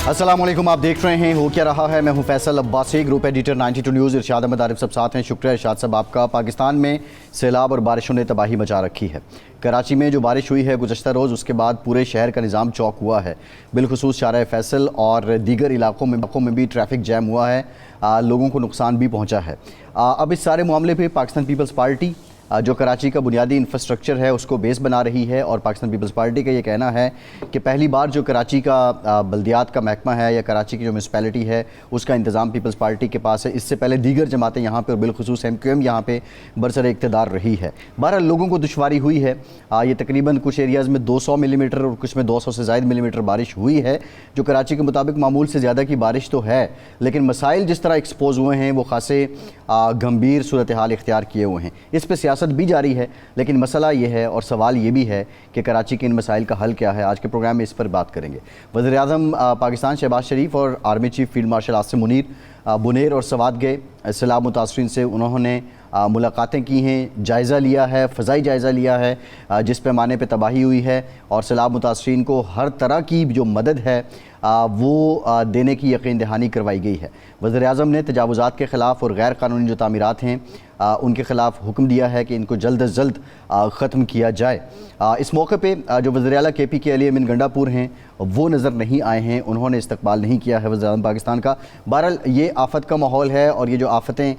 अस्सलाम वालेकुम, आप देख रहे हैं हो क्या रहा है। मैं हूं Faisal Abbasi, group editor 92 news. Irshad Ahmad Arif सब साथ हैं। शुक्रिया इरशाद साहब आपका। पाकिस्तान में सैलाब और बारिशों ने तबाही मचा रखी है। कराची में जो बारिश हुई है गुज़श्ता रोज़, उसके बाद पूरे शहर का निज़ाम चौक हुआ है। बिलखुसूस शारा फैसल और दीगर इलाकों में भी ट्रैफिक जैम हुआ है, लोगों को नुकसान भी पहुँचा है। अब इस सारे मामले पर पाकिस्तान पीपल्स पार्टी जो कराची का बुनियादी इंफ्रास्ट्रक्चर है उसको बेस बना रही है, और पाकिस्तान पीपल्स पार्टी का ये कहना है कि पहली बार जो कराची का बल्दियात का महकमा है या कराची की जो म्यूनसिपैलिटी है उसका इंतज़ाम पीपल्स पार्टी के पास है। इससे पहले दीगर जमातें यहाँ पे और बिलखुसूस MQM यहाँ पे बरसर इक़्तिदार रही है। 12 लोगों को दुश्वारी हुई है। ये तकरीबन कुछ एरियाज़ में 200 मिलीमीटर और कुछ में 200 से ज़ायद मिलीमीटर बारिश हुई है, जो कराची के मुताबिक मामूल से ज़्यादा की बारिश तो है, लेकिन मसाइल जिस तरह एक्सपोज हुए हैं वो खासे गंभीर सूरत हाल इख्तियार किए हुए हैं। इस पर सियासत भी जारी है, लेकिन मसला ये है और सवाल ये भी है कि कराची के इन मसाइल का हल क्या है। आज के प्रोग्राम में इस पर बात करेंगे। वज़ीर-ए-आज़म पाकिस्तान शहबाज शरीफ और army chief field marshal Asim Munir Buner और सवात गए। सैलाब मुतासरीन से उन्होंने मुलाकातें की हैं, जायज़ा लिया है, फ़ज़ाई जायज़ा लिया है जिस पैमाने पे तबाही हुई है, और सैलाब मुतासरीन को हर तरह की जो मदद है वो देने की यकीन दहानी करवाई गई है। वज़ीर-ए-आज़म ने तजावुज़ात के ख़िलाफ़ और गैर कानूनी जो तामीरात हैं उनके ख़िलाफ़ हुक्म दिया है कि इनको जल्द अज़ जल्द ख़त्म किया जाए। इस मौके पे जो वज़ीर-ए-आला KP के अली अमीन गंडापुर हैं वो नज़र नहीं आए हैं, उन्होंने इस्तकबाल नहीं किया है वज़ीर-ए-आज़म पाकिस्तान का। बहरहाल ये आफ़त का माहौल है, और ये जो आफ़तें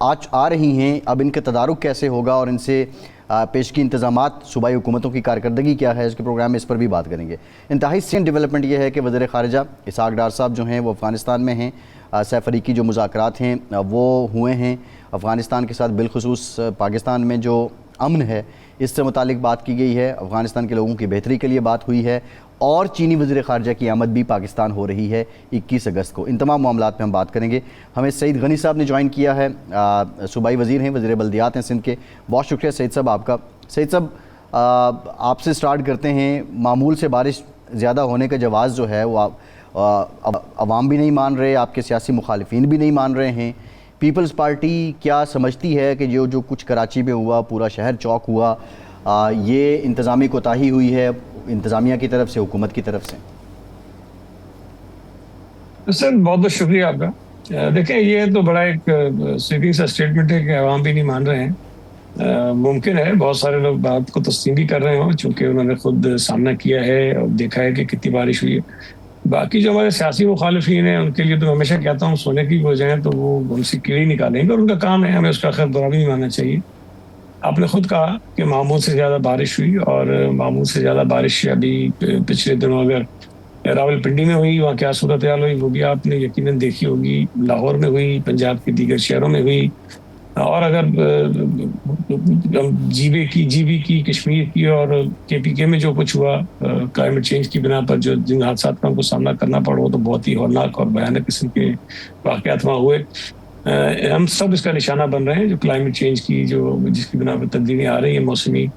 आज आ रही हैं अब इनका तदारुक कैसे होगा और इनसे पेशगी इंतज़ामात सूबाई हुकूमतों की कारकर्दगी क्या है, इसके प्रोग्राम में इस पर भी बात करेंगे। इंतहाई सेंट डेवलपमेंट ये है कि वज़ीर ख़ारिजा इसहाक़ डार साहब जो हैं वो अफ़गानिस्तान में हैं। सैफ़रीकी जो मुज़ाकरात हैं वो हुए हैं अफ़गानिस्तान के साथ, बिलखुसूस पाकिस्तान में जो अमन है इससे मुतालिक बात की गई है, अफ़गानिस्तान के लोगों की बेहतरी के लिए बात हुई है, और चीनी वज़ीर ख़ारिजा की आमद भी पाकिस्तान हो रही है 21 अगस्त को। इन तमाम मामलात पे हम बात करेंगे। हमें सईद गनी साहब ने ज्वाइन किया है, सूबाई वज़ीर हैं, वज़ीर बल्दियात हैं सिंध के। बहुत शुक्रिया सईद साहब आपका। सईद साहब आपसे स्टार्ट करते हैं। मामूल से बारिश ज़्यादा होने का जवाज़ जो है वो अवाम भी नहीं मान रहे, आपके सियासी मुखालिफिन भी नहीं मान रहे हैं। पीपल्स पार्टी क्या समझती है कि जो कुछ कराची में हुआ, पूरा शहर चौक हुआ, ये इंतज़ामी कोताही हुई है इंतज़ामिया की तरफ से, हुकूमत की तरफ से? सर बहुत बहुत शुक्रिया आपका। देखें, ये तो बड़ा एक स्वीपिंग सा स्टेटमेंट है कि अवाम भी नहीं मान रहे हैं। मुमकिन है बहुत सारे लोग बात को तस्लीम भी कर रहे हों, चूँकि उन्होंने खुद सामना किया है और देखा है कि कितनी बारिश हुई है। बाकी जो हमारे सियासी मुखालिफिन हैं उनके लिए तो हमेशा कहता हूँ सोने की वजह तो वो उनसे कीड़ी निकालेंगे, और उनका काम है, हमें उसका खैर बुरा भी नहीं मानना चाहिए। आपने खुद कहा कि मामूल से ज़्यादा बारिश हुई, और मामूल से ज़्यादा बारिश अभी पिछले दिनों अगर रावलपिंडी में हुई, वहाँ क्या सूरत हाल हुई वो भी आपने यकीनन देखी होगी। लाहौर में हुई, पंजाब के दीगर शहरों में हुई, और अगर GB की, कश्मीर की और KPK में जो कुछ हुआ क्लाइमेट चेंज की बिना पर जो जिन हादसा का उनको सामना करना पड़ा, वो तो बहुत ही हौलनाक और भयानक किस्म के वाक़यात वहाँ हुए। हम सब इसका निशाना बन रहे हैं, जो क्लाइमेट चेंज की जिसकी बिना पर तब्दीली आ रही है मौसमी,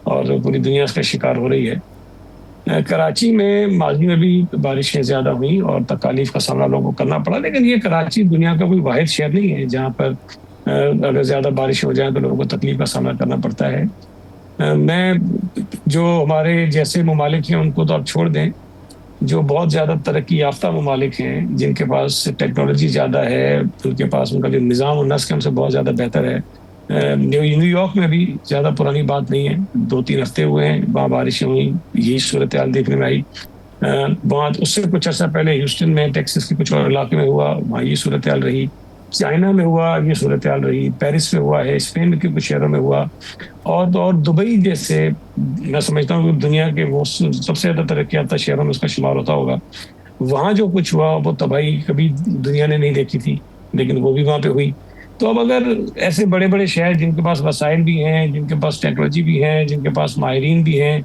और पूरी दुनिया इसका शिकार हो रही है। कराची में माजी में भी बारिशें ज़्यादा हुई और तकालीफ का सामना लोगों को करना पड़ा, लेकिन ये कराची दुनिया का कोई वाहिद शहर नहीं है जहाँ पर अगर ज़्यादा बारिश हो जाए तो लोगों को तकलीफ का सामना करना पड़ता है। मैं जो हमारे जैसे ममालिक हैं उनको तो अब छोड़ दें, जो बहुत ज़्यादा तरक्की याफ्ता ममालिक हैं, जिनके पास टेक्नोलॉजी ज़्यादा है, उनके पास उनका जो निज़ाम और नस्क हमसे बहुत ज़्यादा बेहतर है। न्यूयॉर्क में भी ज़्यादा पुरानी बात नहीं है, 2-3 हफ्ते हुए हैं वहाँ बारिशें हुई, यही सूरत हाल देखने में आई। वहाँ उससे कुछ अर्सा पहले ह्यूस्टन में, टेक्सास के कुछ और इलाके में हुआ, वहाँ ये सूरत हाल रही। चाइना में हुआ, ये सूरत हाल रही। पेरिस में हुआ है, स्पेन के कुछ शहरों में हुआ, और दुबई जैसे मैं समझता हूँ दुनिया के वो सबसे ज़्यादा तरक्की याफ्ता शहरों में उसका शुमार होता होगा। वहाँ जो कुछ हुआ वो तबाही कभी दुनिया ने नहीं देखी थी, लेकिन वो भी वहाँ पे हुई। तो अब अगर ऐसे बड़े बड़े शहर जिनके पास वसाइल भी हैं, जिनके पास टेक्नोलॉजी भी है, जिनके पास माहिरीन भी हैं,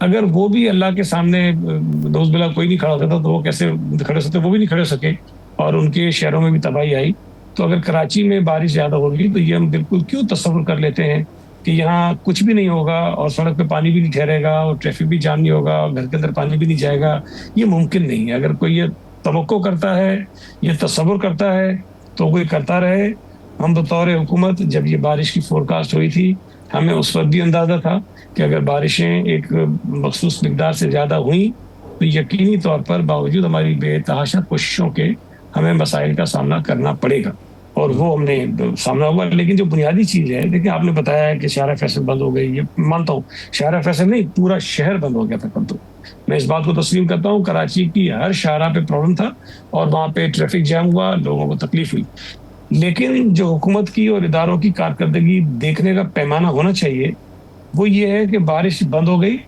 अगर वो भी अल्लाह के सामने नौज़ुबिल्लाह कोई नहीं खड़ा होता तो वो कैसे खड़े हो सकते? वो भी नहीं खड़े हो सके, और उनके शहरों में भी तबाही आई। तो अगर कराची में बारिश ज़्यादा होगी तो ये हम बिल्कुल क्यों तसव्वुर कर लेते हैं कि यहाँ कुछ भी नहीं होगा और सड़क पे पानी भी नहीं ठहरेगा और ट्रैफिक भी जाम नहीं होगा और घर के अंदर पानी भी नहीं जाएगा। ये मुमकिन नहीं है। अगर कोई ये तवक्को करता है, ये तसव्वुर करता है, तो कोई करता रहे। हम बतौर हुकूमत जब ये बारिश की फोरकास्ट हुई थी, हमें उस वक्त भी अंदाज़ा था कि अगर बारिशें एक मखसूस मिकदार से ज़्यादा हुई तो यकीनी तौर पर बावजूद हमारी बेतहाशा कोशिशों के हमें मसाइल का सामना करना पड़ेगा, और वो हमने सामना हुआ। लेकिन जो बुनियादी चीज है, देखिए आपने बताया है कि शारा फैसल बंद हो गई, ये मानता हूँ, शारा फैसल नहीं, पूरा शहर बंद हो गया था कल तो। मैं इस बात को तस्लीम करता हूँ, कराची की हर शारा पे प्रॉब्लम था और वहां पे ट्रैफिक जैम हुआ, लोगों को तकलीफ हुई। लेकिन जो हुकूमत की और इदारों की कारकर्दगी देखने का पैमाना होना चाहिए वो ये है कि बारिश बंद हो गई,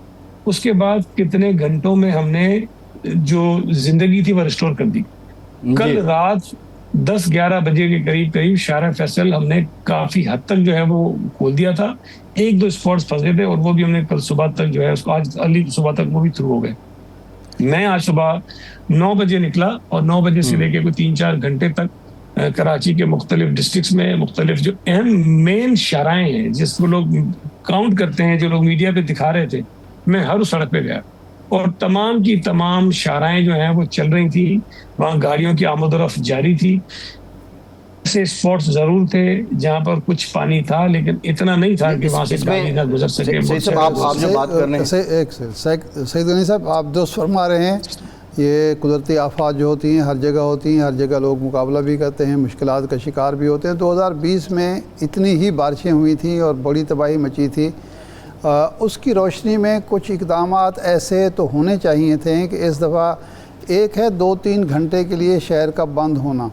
उसके बाद कितने घंटों में हमने जो जिंदगी थी वो रिस्टोर कर दी। कल रात 10-11 बजे के करीब करीब शारा फैसल हमने काफी हद तक जो है वो खोल दिया था। 1-2 स्पॉट्स फंसे थे और वो भी हमने कल सुबह तक जो है उसको, आज अर्ली सुबह तक वो भी थ्रू हो गए। मैं आज सुबह 9 बजे निकला और 9 बजे से लेके कोई 3-4 घंटे तक कराची के मुख्तलिफ डिस्ट्रिक्ट्स में मुख्तलिफ जो अहम मेन शाराएं हैं जिसको लोग काउंट करते हैं, जो लोग मीडिया पे दिखा रहे थे, मैं हर उस सड़क पे गया और तमाम की तमाम शाराएं जो हैं वो चल रही थी, वहाँ गाड़ियों की आमद-ओ-रफ्त जारी थी। ऐसे स्पॉट्स जरूर थे जहाँ पर कुछ पानी था, लेकिन इतना नहीं था कि वहाँ से गाड़ी ना गुजर सके। आप जो बात कर रहे हैं, सईद गनी साहब, आप दुरुस्त फरमा रहे हैं, ये कुदरती आफात जो होती हैं हर जगह होती हैं, हर जगह लोग मुकाबला भी करते हैं, मुश्किलात का शिकार भी होते हैं। 2020 में इतनी ही बारिशें हुई थी और बड़ी तबाही मची थी। उसकी रोशनी में कुछ इक़दामात ऐसे तो होने चाहिए थे कि इस दफ़ा एक है 2-3 घंटे के लिए शहर का बंद होना,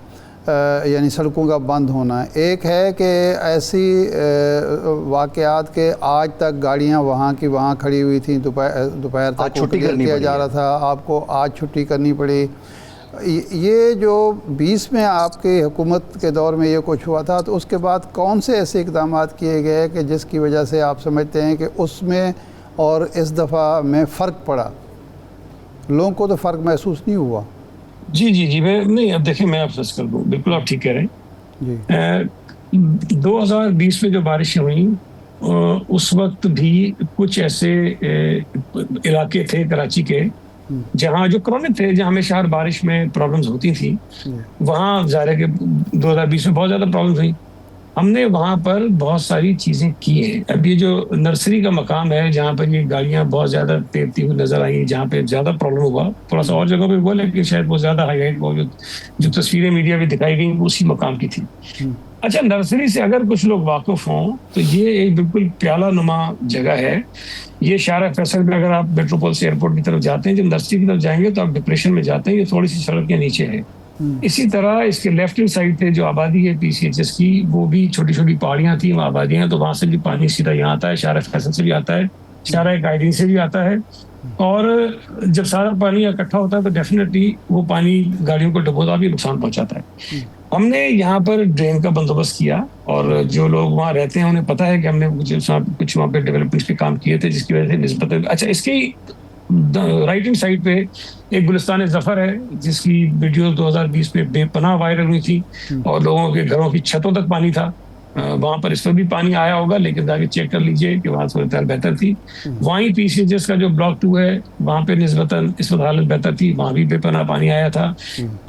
यानी सड़कों का बंद होना। एक है कि ऐसी वाक़यात के आज तक गाड़ियां वहाँ की वहाँ खड़ी हुई थी, दोपहर तक छुट्टी किया जा रहा था, आपको आज छुट्टी करनी पड़ी। ये जो 20 में आपकी हुकूमत के दौर में ये कुछ हुआ था, तो उसके बाद कौन से ऐसे इक़दाम किए गए कि जिसकी वजह से आप समझते हैं कि उसमें और इस दफ़ा में फ़र्क पड़ा? लोगों को तो फ़र्क महसूस नहीं हुआ। जी मैं नहीं, अब देखिए मैं आपसे कर दूँ, बिल्कुल आप ठीक कह रहे हैं जी। 2020 में जो बारिशें हुई उस वक्त भी कुछ ऐसे इलाके थे कराची के जहाँ जो क्रॉनिक थे, जहाँ हमेशा हर बारिश में प्रॉब्लम्स होती थी, वहाँ ज़ाहिर है कि 2020 में बहुत ज़्यादा प्रॉब्लम्स हुई। हमने वहाँ पर बहुत सारी चीज़ें की हैं। अब ये जो नर्सरी का मकाम है जहाँ पर ये गाड़ियाँ बहुत ज़्यादा तैरती हुई नज़र आई, जहाँ पे ज़्यादा प्रॉब्लम हुआ, थोड़ा सा और जगह पे हुआ लेकिन शायद वो ज़्यादा हाईलाइट वो जो तस्वीरें मीडिया में दिखाई गई उसी मकाम की थी। अच्छा, नर्सरी से अगर कुछ लोग वाकिफ हों तो ये एक बिल्कुल प्याला नुमा जगह है। ये शारा फैसल में अगर आप मेट्रोपोल से एयरपोर्ट की तरफ जाते हैं, जब नर्सरी की तरफ जाएंगे तो आप डिप्रेशन में जाते हैं, ये थोड़ी सी सड़क के नीचे है। इसी तरह इसके लेफ्ट हैंड साइड पे जो आबादी है PCHS की, वो भी छोटी छोटी पहाड़ियां थी, वहाँ आबादियां, तो वहां से भी पानी सीधा यहाँ आता है, शारा फैसल से भी आता है, शारा कायदीन से भी आता है। और जब सारा पानी इकट्ठा होता है तो डेफिनेटली वो पानी गाड़ियों को डुबोता भी नुकसान पहुंचाता है। हमने यहाँ पर ड्रेन का बंदोबस्त किया और जो लोग वहाँ रहते हैं उन्हें पता है कि हमने कुछ वहाँ पे डेवलपमेंट पे काम किए थे, जिसकी वजह से निस्बत। अच्छा, इसकी राइट हैंड साइड पे एक गुलिस्तान ज़फ़र है जिसकी वीडियो 2020 में बेपनाह वायरल हुई थी और लोगों के घरों की छतों तक पानी था। वहाँ पर इस पर भी पानी आया होगा, लेकिन जाके चेक कर लीजिए कि वहाँ सूरत हाल बेहतर थी। वहीं PCHS का जो ब्लॉक 2 है वहाँ पे निस्बतन इस वक्त हालत बेहतर थी, वहाँ भी बेपनाह पानी आया था।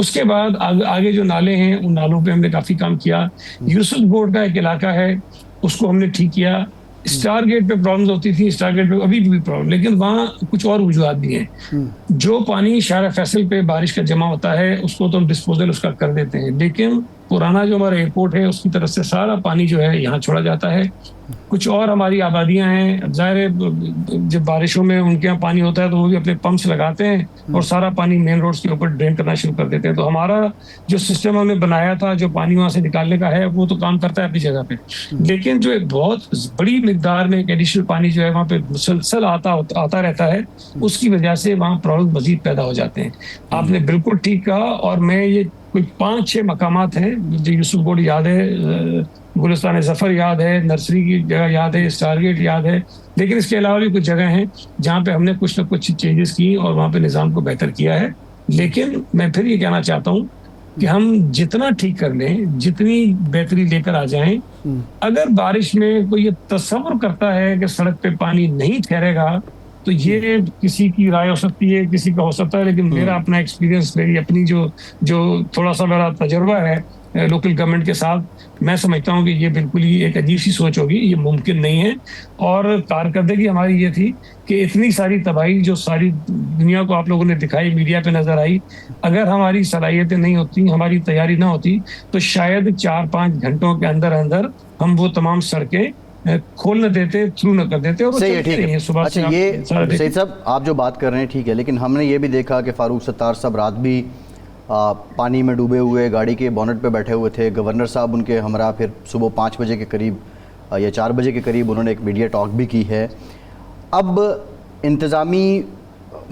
उसके बाद आगे जो नाले हैं उन नालों पे हमने काफ़ी काम किया। यूसुफ बोर्ड का एक इलाका है, उसको हमने ठीक किया। स्टार गेट पे प्रॉब्लम्स होती थी, स्टार गेट पे अभी भी प्रॉब्लम, लेकिन वहाँ कुछ और वजूहत भी हैं। जो पानी शारा फैसल पे बारिश का जमा होता है उसको तो हम डिस्पोजल उसका कर देते हैं, लेकिन पुराना जो हमारा एयरपोर्ट है उसकी तरफ से सारा पानी जो है यहाँ छोड़ा जाता है। कुछ और हमारी आबादियां हैं, जाहिर है जब बारिशों में उनके यहाँ पानी होता है तो वो भी अपने पंप्स लगाते हैं और सारा पानी मेन रोड्स के ऊपर ड्रेन करना शुरू कर देते हैं। तो हमारा जो सिस्टम हमने बनाया था जो पानी वहाँ से निकालने का है वो तो काम करता है अपनी जगह पे, लेकिन जो एक बहुत बड़ी मिकदार में एक एडिशनल पानी जो है वहाँ पे मुसलसल आता रहता है, उसकी वजह से वहाँ प्रॉब्लम मजीद पैदा हो जाते हैं। आपने बिल्कुल ठीक कहा। और मैं ये कोई 5-6 मकामात हैं जो यूसुफ बोर्ड याद है, गुलिस्तान ज़फ़र याद है, नर्सरी की जगह याद है, स्टार गेट याद है, लेकिन इसके अलावा भी कुछ जगह हैं जहाँ पे हमने कुछ ना कुछ चेंजेस की और वहाँ पे निज़ाम को बेहतर किया है। लेकिन मैं फिर ये कहना चाहता हूँ कि हम जितना ठीक कर लें, जितनी बेहतरी लेकर आ जाएं, अगर बारिश में कोई ये तस्वर करता है कि सड़क पे पानी नहीं ठहरेगा तो ये किसी की राय हो सकती है, किसी का हो सकता है, लेकिन मेरा अपना एक्सपीरियंस, मेरी अपनी जो थोड़ा सा मेरा तजुर्बा है लोकल गवर्नमेंट के साथ। मैं समझता हूँ कि ये बिल्कुल ही एक अजीब सी सोच होगी, ये मुमकिन नहीं है। और कारकर्दगी हमारी ये थी कि इतनी सारी तबाही जो सारी दुनिया को आप लोगों ने दिखाई, मीडिया पे नजर आई, अगर हमारी सलाहियतें नहीं होती, हमारी तैयारी ना होती, तो शायद 4-5 घंटों के अंदर अंदर हम वो तमाम सड़कें खोल न देते, थ्रू न कर देते। और सही है, ठीक है। सुबह अच्छा, ये सईद साहब आप जो बात कर रहे हैं ठीक है, लेकिन हमने ये भी देखा कि फारूक सत्तार साहब रात भी पानी में डूबे हुए गाड़ी के बोनट पे बैठे हुए थे। गवर्नर साहब उनके हमरा फिर सुबह 5 बजे के करीब या 4 बजे के करीब उन्होंने एक मीडिया टॉक भी की है। अब इंतज़ामी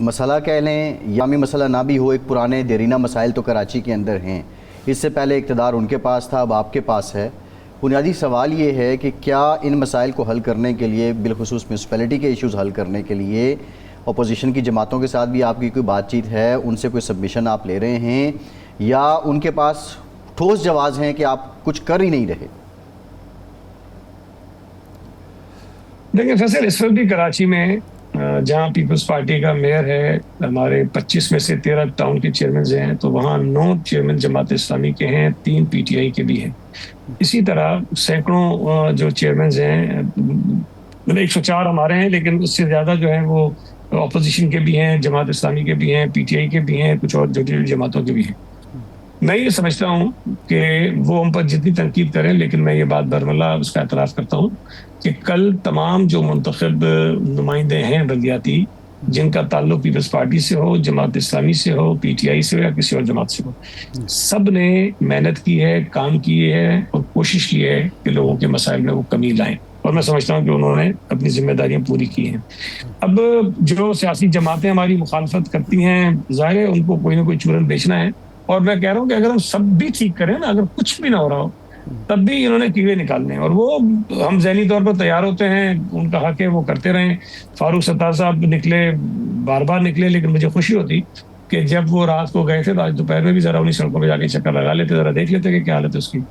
मसला कह लें या मसला ना भी हो, एक पुराने देरीना मसाइल तो कराची के अंदर हैं। इससे पहले इक़्तिदार उनके पास था, अब आपके पास है। बुनियादी सवाल ये है कि क्या इन मसाइल को हल करने के लिए, बिलखुसूस म्यूनसिपैलिटी के इश्यूज़ हल करने के लिए अपोजिशन की जमातों के साथ भी आपकी कोई बातचीत है, उनसे कोई सबमिशन आप ले रहे हैं, या उनके पास ठोस जवाब हैं कि आप कुछ कर ही नहीं रहे? देखिए फैसल, इस वक्त भी कराची में जहाँ पीपल्स पार्टी का मेयर है, हमारे 25 में से 13 टाउन के चेयरमैन हैं, तो वहाँ 9 चेयरमैन जमात इस्लामी के हैं, 3 पीटीआई के भी हैं। इसी तरह सैकड़ों जो चेयरमैन हैं, मतलब 104 हमारे हैं, लेकिन उससे ज़्यादा जो है वो ऑपोजिशन के भी हैं, जमात इस्लामी के भी हैं, पीटीआई के भी हैं, कुछ और जो जमातों के भी हैं। मैं ये समझता हूँ कि वो हम पर जितनी तनकीद करें, लेकिन मैं ये बात बरमला उसका एतराफ़ करता हूँ कि कल तमाम जो मुंतखब नुमाइंदे हैं बल्दियाती, जिनका ताल्लुक पीपल्स पार्टी से हो, जमात इस्लामी से हो, पीटीआई से हो या किसी और जमात से हो, सब ने मेहनत की है, काम किए हैं और कोशिश की है कि लोगों के मसाइल में वो कमी लाएं। और मैं समझता हूँ कि उन्होंने अपनी जिम्मेदारियां पूरी की हैं। अब जो सियासी जमातें हमारी मुखालफत करती हैं, ज़ाहिर है उनको कोई ना कोई चूरन बेचना है। और मैं कह रहा हूँ कि अगर हम सब भी ठीक करें ना, अगर कुछ भी ना हो रहा हो, तब भी इन्होंने कीड़े निकालने हैं, और वो हम ज़हनी तौर पर तैयार होते हैं, उनका हक है वो करते रहें। फारूक सत्तार साहब निकले, बार बार निकले, लेकिन मुझे खुशी होती कि जब वो रात को गए थे तो आज दोपहर में भी ज़रा उन्हीं सड़कों पर जाके चक्कर लगा लेते, ज़रा देख लेते कि क्या हालत है उसकी।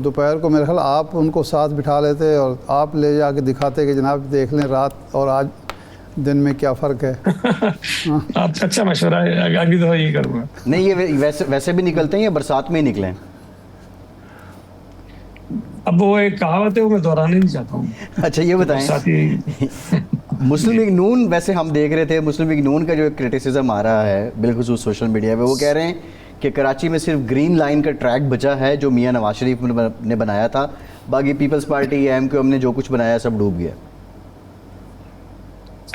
दोपहर को मेरे ख्याल आप उनको साथ बिठा लेते और आप ले जाके दिखाते कि जनाब देख लें रात और आज दिन में क्या फ़र्क है। आप अच्छा मशवरा है, अगली दफ़ा ये करूँगा। नहीं, ये वैसे भी निकलते हैं या बरसात में ही निकले? अब वो एक कहावत है, वो मैं दोहराने नहीं चाहता हूँ। अच्छा, ये बताएं मुस्लिम लीग नून, वैसे हम देख रहे थे मुस्लिम लीग नून का जो क्रिटिसिज्म आ रहा है बिलखुसूस सोशल मीडिया पे, वो कह रहे हैं कि कराची में सिर्फ ग्रीन लाइन का ट्रैक बचा है जो मियां नवाज शरीफ ने बनाया था, बाकी पीपल्स पार्टी एमक्यूएम ने जो कुछ बनाया सब डूब गया।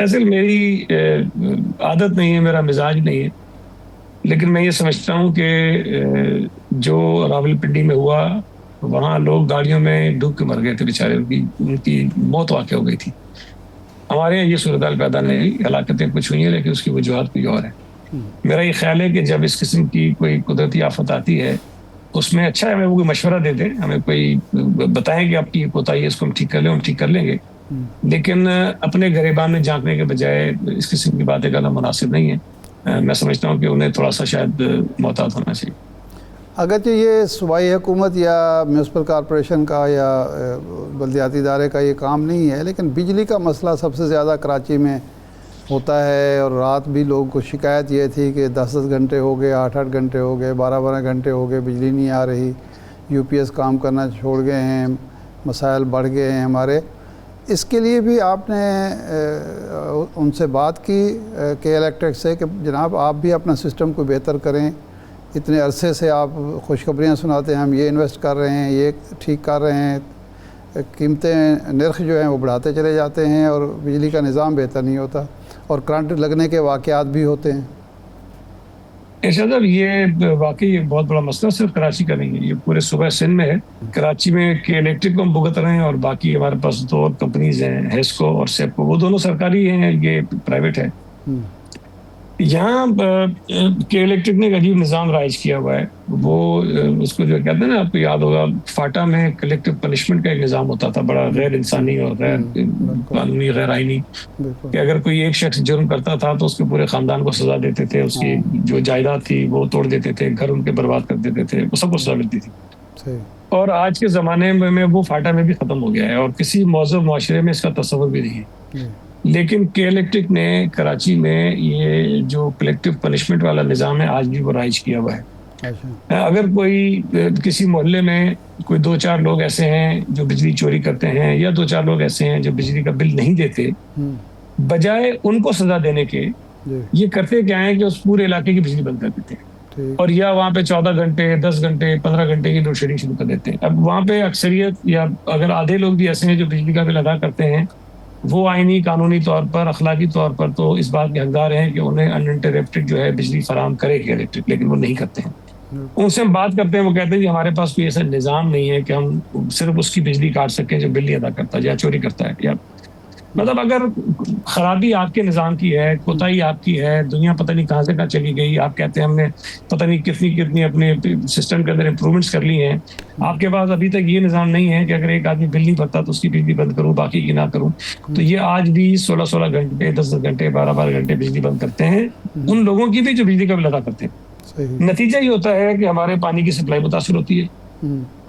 असल मेरी आदत नहीं है, मेरा मिजाज नहीं है, लेकिन मैं ये समझता हूँ कि जो रावलपिंडी में हुआ, वहाँ लोग गाड़ियों में डूब के मर गए थे बेचारे, उनकी मौत वाक़ हो गई थी। हमारे यहाँ ये सूरत पैदा नहीं हुई, हलाकतें कुछ हुई हैं, लेकिन उसकी वजूहत कोई और है। मेरा ये ख्याल है कि जब इस किस्म की कोई कुदरती आफत आती है, उसमें अच्छा है हमें वो कोई मशवरा दे दें, हमें कोई बताएं कि आपकी ये कोताही है, इसको हम ठीक कर लें, हम ठीक कर लेंगे। लेकिन अपने गरेबान में झांकने के बजाय इस किस्म की बातें करना मुनासिब नहीं है। मैं समझता हूँ कि उन्हें थोड़ा सा शायद मोहतात होना चाहिए। अगरचे ये सूबाई हुकूमत या म्यूनसिपल कॉरपोरेशन का या बल्दियाती इदारे का ये काम नहीं है, लेकिन बिजली का मसला सबसे ज़्यादा कराची में होता है। और रात भी लोगों को शिकायत ये थी कि 10-10 घंटे हो गए, 8-8 घंटे हो गए, 12-12 घंटे हो गए, बिजली नहीं आ रही, यूपीएस काम करना छोड़ गए हैं, मसाइल बढ़ गए हैं हमारे। इसके लिए भी आपने उनसे बात की के इलेक्ट्रिक से कि जनाब आप भी अपना सिस्टम को बेहतर करें, इतने अरसे से आप खुशखबरियाँ सुनाते हैं हम ये इन्वेस्ट कर रहे हैं, ये ठीक कर रहे हैं, कीमतें नर्ख जो हैं वो बढ़ाते चले जाते हैं और बिजली का निज़ाम बेहतर नहीं होता और करंट लगने के वाक़यात भी होते हैं। इरशाद साहब, ये वाकई एक बहुत बड़ा मसला सिर्फ कराची का नहीं है, ये पूरे सूबा सिंध में है। कराची में के इलेक्ट्रिक को हम भुगत रहे हैं और बाकी हमारे पास 2 और कंपनीज हैं, हेस्को और सेपको, वो दोनों सरकारी हैं, ये प्राइवेट है। यहाँ के इलेक्ट्रिक ने एक अजीब निज़ाम राइज किया हुआ है, वो उसको जो कहते हैं ना, आपको याद होगा फाटा में कलेक्टिव पनिशमेंट का एक निज़ाम होता था, बड़ा गैर इंसानी और गैर कानूनी, गैर आईनी, कि अगर कोई एक शख्स जुर्म करता था तो उसके पूरे ख़ानदान को सज़ा देते थे, उसकी जो जायदाद थी वो तोड़ देते थे, घर उनके बर्बाद कर देते थे, वो सबको सज़ा मिलती थी। और आज के ज़माने में वो फाटा में भी ख़त्म हो गया है और किसी मौजूद माशरे में इसका तस्वुर भी नहीं है। लेकिन के इलेक्ट्रिक ने कराची में ये जो कलेक्टिव पनिशमेंट वाला निज़ाम है आज भी वो राइज किया हुआ है। अच्छा। अगर कोई किसी मोहल्ले में कोई 2-4 लोग ऐसे हैं जो बिजली चोरी करते हैं या 2-4 लोग ऐसे हैं जो बिजली का बिल नहीं देते, बजाय उनको सजा देने के ये करते क्या है कि उस पूरे इलाके की बिजली बंद कर देते हैं और या वहाँ पे 14 घंटे 10 घंटे 15 घंटे की लोड शेडिंग शुरू कर देते हैं। अब वहाँ पे अक्सरियत या अगर आधे लोग भी ऐसे हैं जो बिजली का बिल अदा करते हैं, वो आईनी कानूनी तौर पर अखलाकी तौर पर तो इस बात के हकदार हैं कि उन्हें अनइंटरप्टेड जो है बिजली फराहम करेगी इलेक्ट्रिक, लेकिन वो नहीं करते हैं। उनसे हम बात करते हैं, वो कहते हैं कि हमारे पास कोई ऐसा निज़ाम नहीं है कि हम सिर्फ उसकी बिजली काट सकें जो बिल नहीं अदा करता या चोरी करता है। या मतलब अगर खराबी आपके निज़ाम की है, कोताही आपकी है, दुनिया पता नहीं कहाँ से कहाँ चली गई, आप कहते हैं हमने पता नहीं कितनी कितनी अपने सिस्टम के अंदर इम्प्रूवमेंट्स कर ली हैं, आपके पास अभी तक ये निज़ाम नहीं है कि अगर एक आदमी बिल नहीं भरता तो उसकी बिजली बंद करूँ, बाकी की ना करूँ। तो ये आज भी 16-16 घंटे 10-10 घंटे 12-12 घंटे बिजली बंद करते हैं उन लोगों की भी जो बिजली का बिल अदा करते हैं। नतीजा ये होता है कि हमारे पानी की सप्लाई मुतासिर होती है।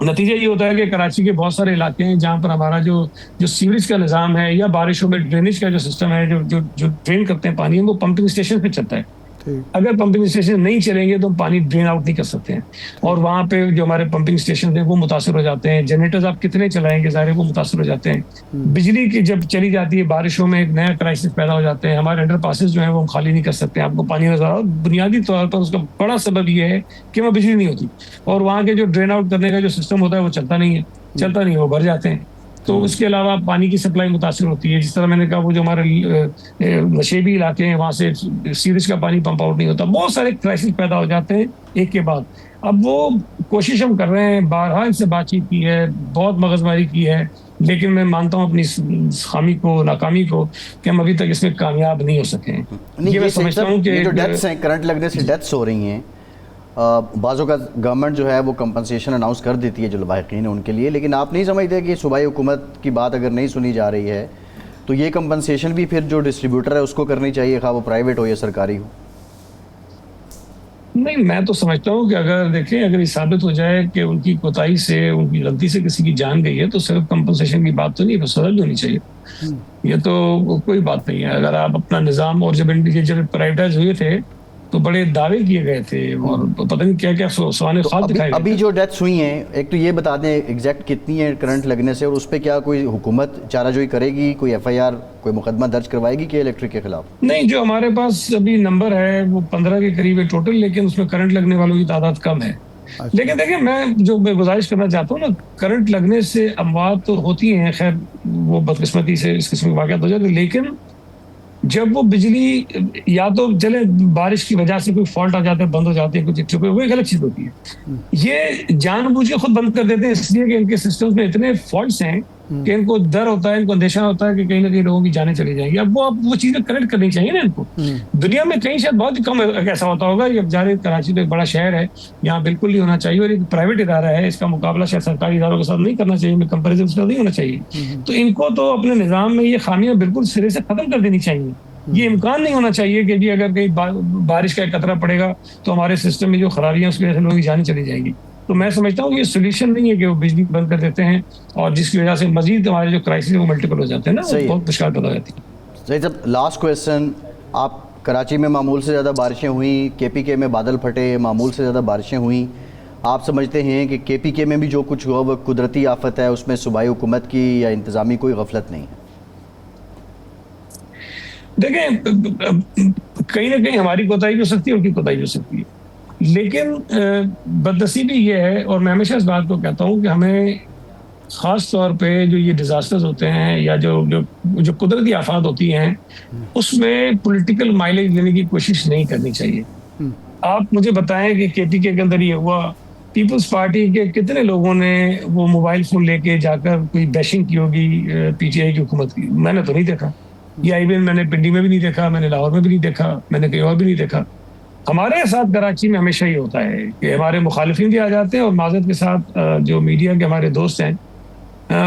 नतीजा ये होता है कि कराची के बहुत सारे इलाके हैं जहाँ पर हमारा जो सीवरेज का निज़ाम है या बारिशों में ड्रेनेज का जो सिस्टम है, जो ड्रेन करते हैं पानी, वो पंपिंग स्टेशन पे चलता है। अगर पंपिंग स्टेशन नहीं चलेंगे तो पानी ड्रेन आउट नहीं कर सकते हैं और वहाँ पे जो हमारे पंपिंग स्टेशन है वो मुतासर हो जाते हैं। जनरेटर्स आप कितने चलाएंगे ज़ाहिर वो मुतासर हो जाते हैं। बिजली की जब चली जाती है बारिशों में एक नया क्राइसिस पैदा हो जाते हैं। हमारे अंडर पासेस जो है वो हम खाली नहीं कर सकते। आपको पानी नजर आ, बुनियादी तौर पर उसका बड़ा सबब ये है कि वहाँ बिजली नहीं होती और वहाँ के जो ड्रेन आउट करने का जो सिस्टम होता है वो चलता नहीं है, वो भर जाते हैं। तो उसके अलावा पानी की सप्लाई मुतासिर होती है। जिस तरह मैंने कहा वो जो हमारे नशेबी इलाके हैं वहाँ से सीवरेज का पानी पंप आउट नहीं होता, बहुत सारे क्राइसिस पैदा हो जाते हैं एक के बाद। अब वो कोशिश हम कर रहे हैं, बारहा इनसे बातचीत की है, बहुत मगजमारी की है, लेकिन मैं मानता हूँ अपनी खामी को, नाकामी को, कि हम अभी तक इसमें कामयाब नहीं हो सके हैं। ये मैं समझता हूँ कि जो डेथ्स हैं, करंट लगने से डेथ्स हो रही हैं, बाज़ों का गवर्नमेंट जो है वो कंपनसेशन अनाउंस कर देती है जो लवाहिकीन है उनके लिए, लेकिन आप नहीं समझते कि सूबाई हुकूमत की बात अगर नहीं सुनी जा रही है तो ये कंपनसेशन भी फिर जो डिस्ट्रीब्यूटर है उसको करनी चाहिए, खा वो प्राइवेट हो या सरकारी हो? नहीं, मैं तो समझता हूँ कि अगर ये साबित हो जाए कि उनकी कोताही से, उनकी गलती से किसी की जान गई है तो सिर्फ कंपनसेशन की बात तो नहीं, सजा भी होनी चाहिए। ये तो कोई बात नहीं है। अगर आप अपना निज़ाम, और जब प्राइवेटाइज हुए थे तो बड़े दावे किए गए थे और पता नहीं क्या क्या सवाने ख्वाब दिखाए। अभी जो डेथ्स हुई हैं, एक तो ये बता दें एग्जैक्ट कितनी है करंट लगने से, और उस पर क्या कोई हुकूमत चाराजोई करेगी, कोई FIR, कोई मुकदमा दर्ज करवाएगी के इलेक्ट्रिक के खिलाफ? नहीं, जो हमारे पास अभी नंबर है वो 15 के करीब है टोटल, लेकिन उसमें करंट लगने वालों की तादाद कम है। लेकिन देखिए, मैं गुजारिश करना चाहता हूँ ना, करंट लगने से अमवात तो होती हैं, खैर वो बदकिस्मती से इस किस्म के वाक़यात हो जाते हैं, लेकिन जब वो बिजली या तो चले बारिश की वजह से कोई फॉल्ट आ जाता है, बंद हो जाती है कुछ, वो एक अलग चीज होती है। ये जानबूझ के खुद बंद कर देते हैं इसलिए कि इनके सिस्टम्स में इतने फॉल्ट्स हैं कि इनको डर होता है, इनको अंदेशा होता है कि कहीं ना कहीं लोगों की जानें चली जाएंगी। अब वो चीजें करेक्ट करनी चाहिए ना इनको। दुनिया में कहीं शायद बहुत कम ऐसा होता होगा। ये जाहिर कराची तो एक बड़ा शहर है, यहाँ बिल्कुल नहीं होना चाहिए, और एक प्राइवेट इदारा है, इसका मुकाबला शायद सरकारी इदारों के साथ नहीं करना चाहिए, कंपेरिजन नहीं होना चाहिए। तो इनको तो अपने निज़ाम में ये खामियां बिल्कुल सिरे से खत्म कर देनी चाहिए। ये इम्कान नहीं होना चाहिए कि जी अगर कहीं बारिश का कतरा पड़ेगा तो हमारे सिस्टम में जो खराबियां उसकी वजह से लोगों की जान चली जाएगी। तो मैं समझता हूँ ये सोल्यूशन नहीं है कि वो बिजली बंद कर देते हैं और जिसकी वजह से मजीद हमारे जो क्राइसिस है वो मल्टीपल हो जाते हैं ना, बहुत मुश्किल पैदा हो जाती है। सही साहब, लास्ट क्वेश्चन, आप कराची में मामूल से ज़्यादा बारिशें हुई, KPK में बादल फटे, मामूल से ज़्यादा बारिशें हुई, आप समझते हैं कि KPK में भी जो कुछ हुआ वो कुदरती आफत है, उसमें सूबाई हुकूमत की या इंतज़ामी कोई गफलत नहीं है? देखें, कहीं ना कहीं हमारी कोताही भी हो सकती है, उनकी कोताही भी हो सकती है, लेकिन बदनसीबी ये है, और मैं हमेशा इस बात को कहता हूँ कि हमें ख़ास तौर पे जो ये डिज़ास्टर्स होते हैं या जो कुदरती आफात होती हैं उसमें पॉलिटिकल माइलेज लेने की कोशिश नहीं करनी चाहिए। आप मुझे बताएं कि KPK के अंदर ये हुआ, पीपल्स पार्टी के कितने लोगों ने वो मोबाइल फ़ोन लेके जाकर कोई बैशिंग की होगी PTI की हुकूमत की? मैंने तो नहीं देखा। ये इवन मैंने पिंडी में भी नहीं देखा, मैंने लाहौर में भी नहीं देखा, मैंने कहीं और भी नहीं देखा। हमारे साथ कराची में हमेशा ही होता है कि हमारे मुखालिफिन भी आ जाते हैं और माजरत के साथ जो मीडिया के हमारे दोस्त हैं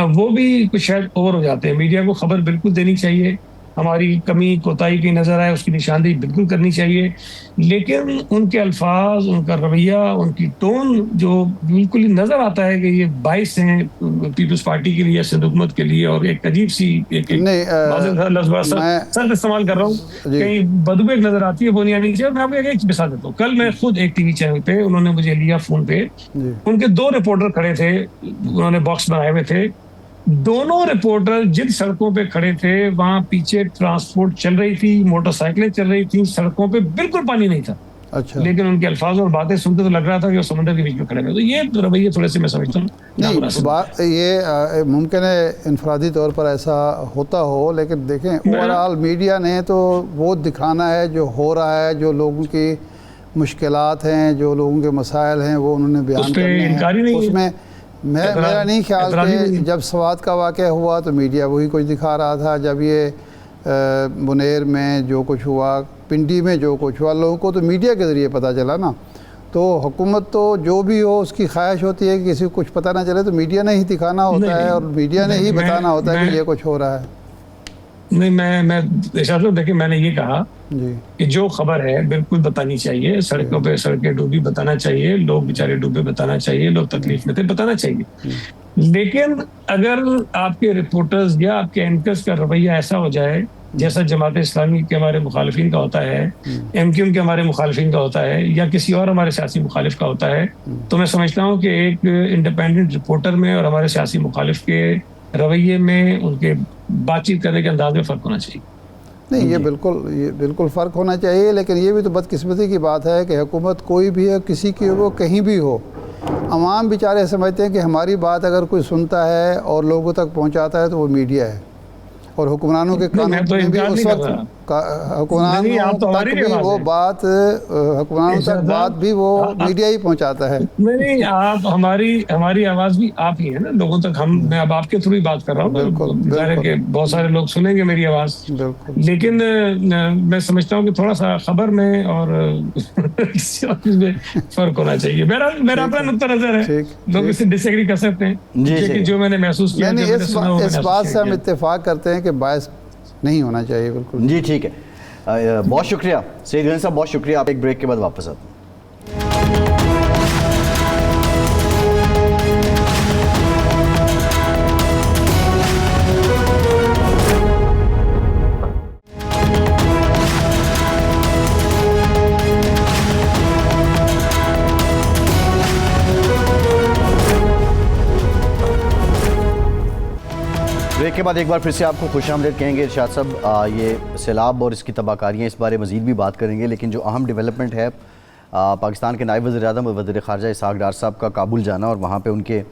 वो भी कुछ शायद ओवर हो जाते हैं। मीडिया को खबर बिल्कुल देनी चाहिए हमारी कमी कोताही की नजर आए उसकी निशानदेही बिल्कुल करनी चाहिए, लेकिन उनके अल्फाज, उनका रवैया, उनकी टोन जो बिल्कुल ही नजर आता है कि ये बाइस हैं पीपल्स पार्टी के लिए, सिंध हुकूमत के लिए, और एक अजीब सी एक नहीं, शब्द इस्तेमाल कर रहा हूँ, कहीं बदबू एक नजर आती है बुनियादी नीचे। और मैं आपको एक मिसाल देता हूँ, कल मैं खुद एक टीवी चैनल पे, उन्होंने मुझे लिया फोन पे, उनके 2 रिपोर्टर खड़े थे, उन्होंने बॉक्स बनाए हुए थे, दोनों रिपोर्टर जिन सड़कों पे खड़े थे वहां पीछे ट्रांसपोर्ट चल रही थी, मोटरसाइकिलें चल रही थी, सड़कों पे बिल्कुल पानी नहीं था। अच्छा, लेकिन उनके अल्फाज और बातें सुनते तो लग रहा था कि वो समंदर के बीच में खड़े हैं। तो ये रवैये थोड़े से मैं समझता हूँ नहीं, ये मुमकिन है इनफरादी तौर पर ऐसा होता हो, लेकिन देखें ओवरऑल मीडिया ने तो वो दिखाना है जो हो रहा है, जो लोगों की मुश्किलात हैं, जो लोगों के मसाइल हैं, वो उन्होंने बयान करने हैं। उसमें मेरा नहीं ख्याल कि जब स्वात का वाक़या हुआ तो मीडिया वही कुछ दिखा रहा था, जब ये बुनेर में जो कुछ हुआ, पिंडी में जो कुछ हुआ, लोगों को तो मीडिया के ज़रिए पता चला ना। तो हुकूमत तो जो भी हो उसकी ख्वाहिश होती है कि किसी को कुछ पता ना चले, तो मीडिया ने ही दिखाना होता है और मीडिया ने ही बताना होता है कि ये कुछ हो रहा है। नहीं, मैं देखिए, मैंने ये कहा जी कि जो खबर है बिल्कुल बतानी चाहिए, सड़कों पे सड़कें डूबी बताना चाहिए, लोग बेचारे डूबे बताना चाहिए, लोग तकलीफ में थे बताना चाहिए। लेकिन अगर आपके रिपोर्टर्स या आपके एंकर्स का रवैया ऐसा हो जाए जैसा जमात इस्लामी के हमारे मुखालिफिन का होता है, MQM के हमारे मुखालिफिन का होता है, या किसी और हमारे सियासी मुखालिफ का होता है, तो मैं समझता हूँ कि एक इंडिपेंडेंट रिपोर्टर में और हमारे सियासी मुखालिफ के रवैये में, उनके बातचीत करने के अंदाज में फ़र्क होना चाहिए। नहीं, ये बिल्कुल फ़र्क होना चाहिए, लेकिन ये भी तो बदकिस्मती की बात है कि हुकूमत कोई भी है, किसी की वो कहीं भी हो, अवाम बेचारे समझते हैं कि हमारी बात अगर कोई सुनता है और लोगों तक पहुंचाता है तो वो मीडिया है, और हुक्मरानों के कानून में भी उस वक्त हुक्मरानों तक भी वो बात, हुक्मरानों तक बात भी वो मीडिया ही पहुंचाता है। नहीं, आप हमारी आवाज भी आप ही है ना लोगों तक। मैं अब आपके थ्रू ही बात कर रहा हूँ, कि बहुत सारे लोग सुनेंगे मेरी आवाज, लेकिन मैं समझता हूँ कि थोड़ा सा खबर में और किसी और चीज में फर्क होना चाहिए। मेरा अपना नुक्ता नजर है, लोग इससे डिसएग्री कर सकते हैं, जो मैंने महसूस किया, इस बात से हम इत्तेफाक करते हैं कि बायस नहीं होना चाहिए। बिल्कुल जी, ठीक है, बहुत शुक्रिया सईद गनी साहब, बहुत शुक्रिया। आप एक ब्रेक के बाद वापस आते हैं। ब्रेक के बाद एक बार फिर से आपको खुशामदीद कहेंगे इरशाद साहब। ये सैलाब और इसकी तबाहकारियाँ, इस बारे मज़ीद भी बात करेंगे, लेकिन जो अहम डेवलपमेंट है, पाकिस्तान के नायब वज़ीर-ए-आज़म और वज़ीर ख़ारजा इसहाक़ डार साहब का काबुल जाना, और वहाँ पे उनके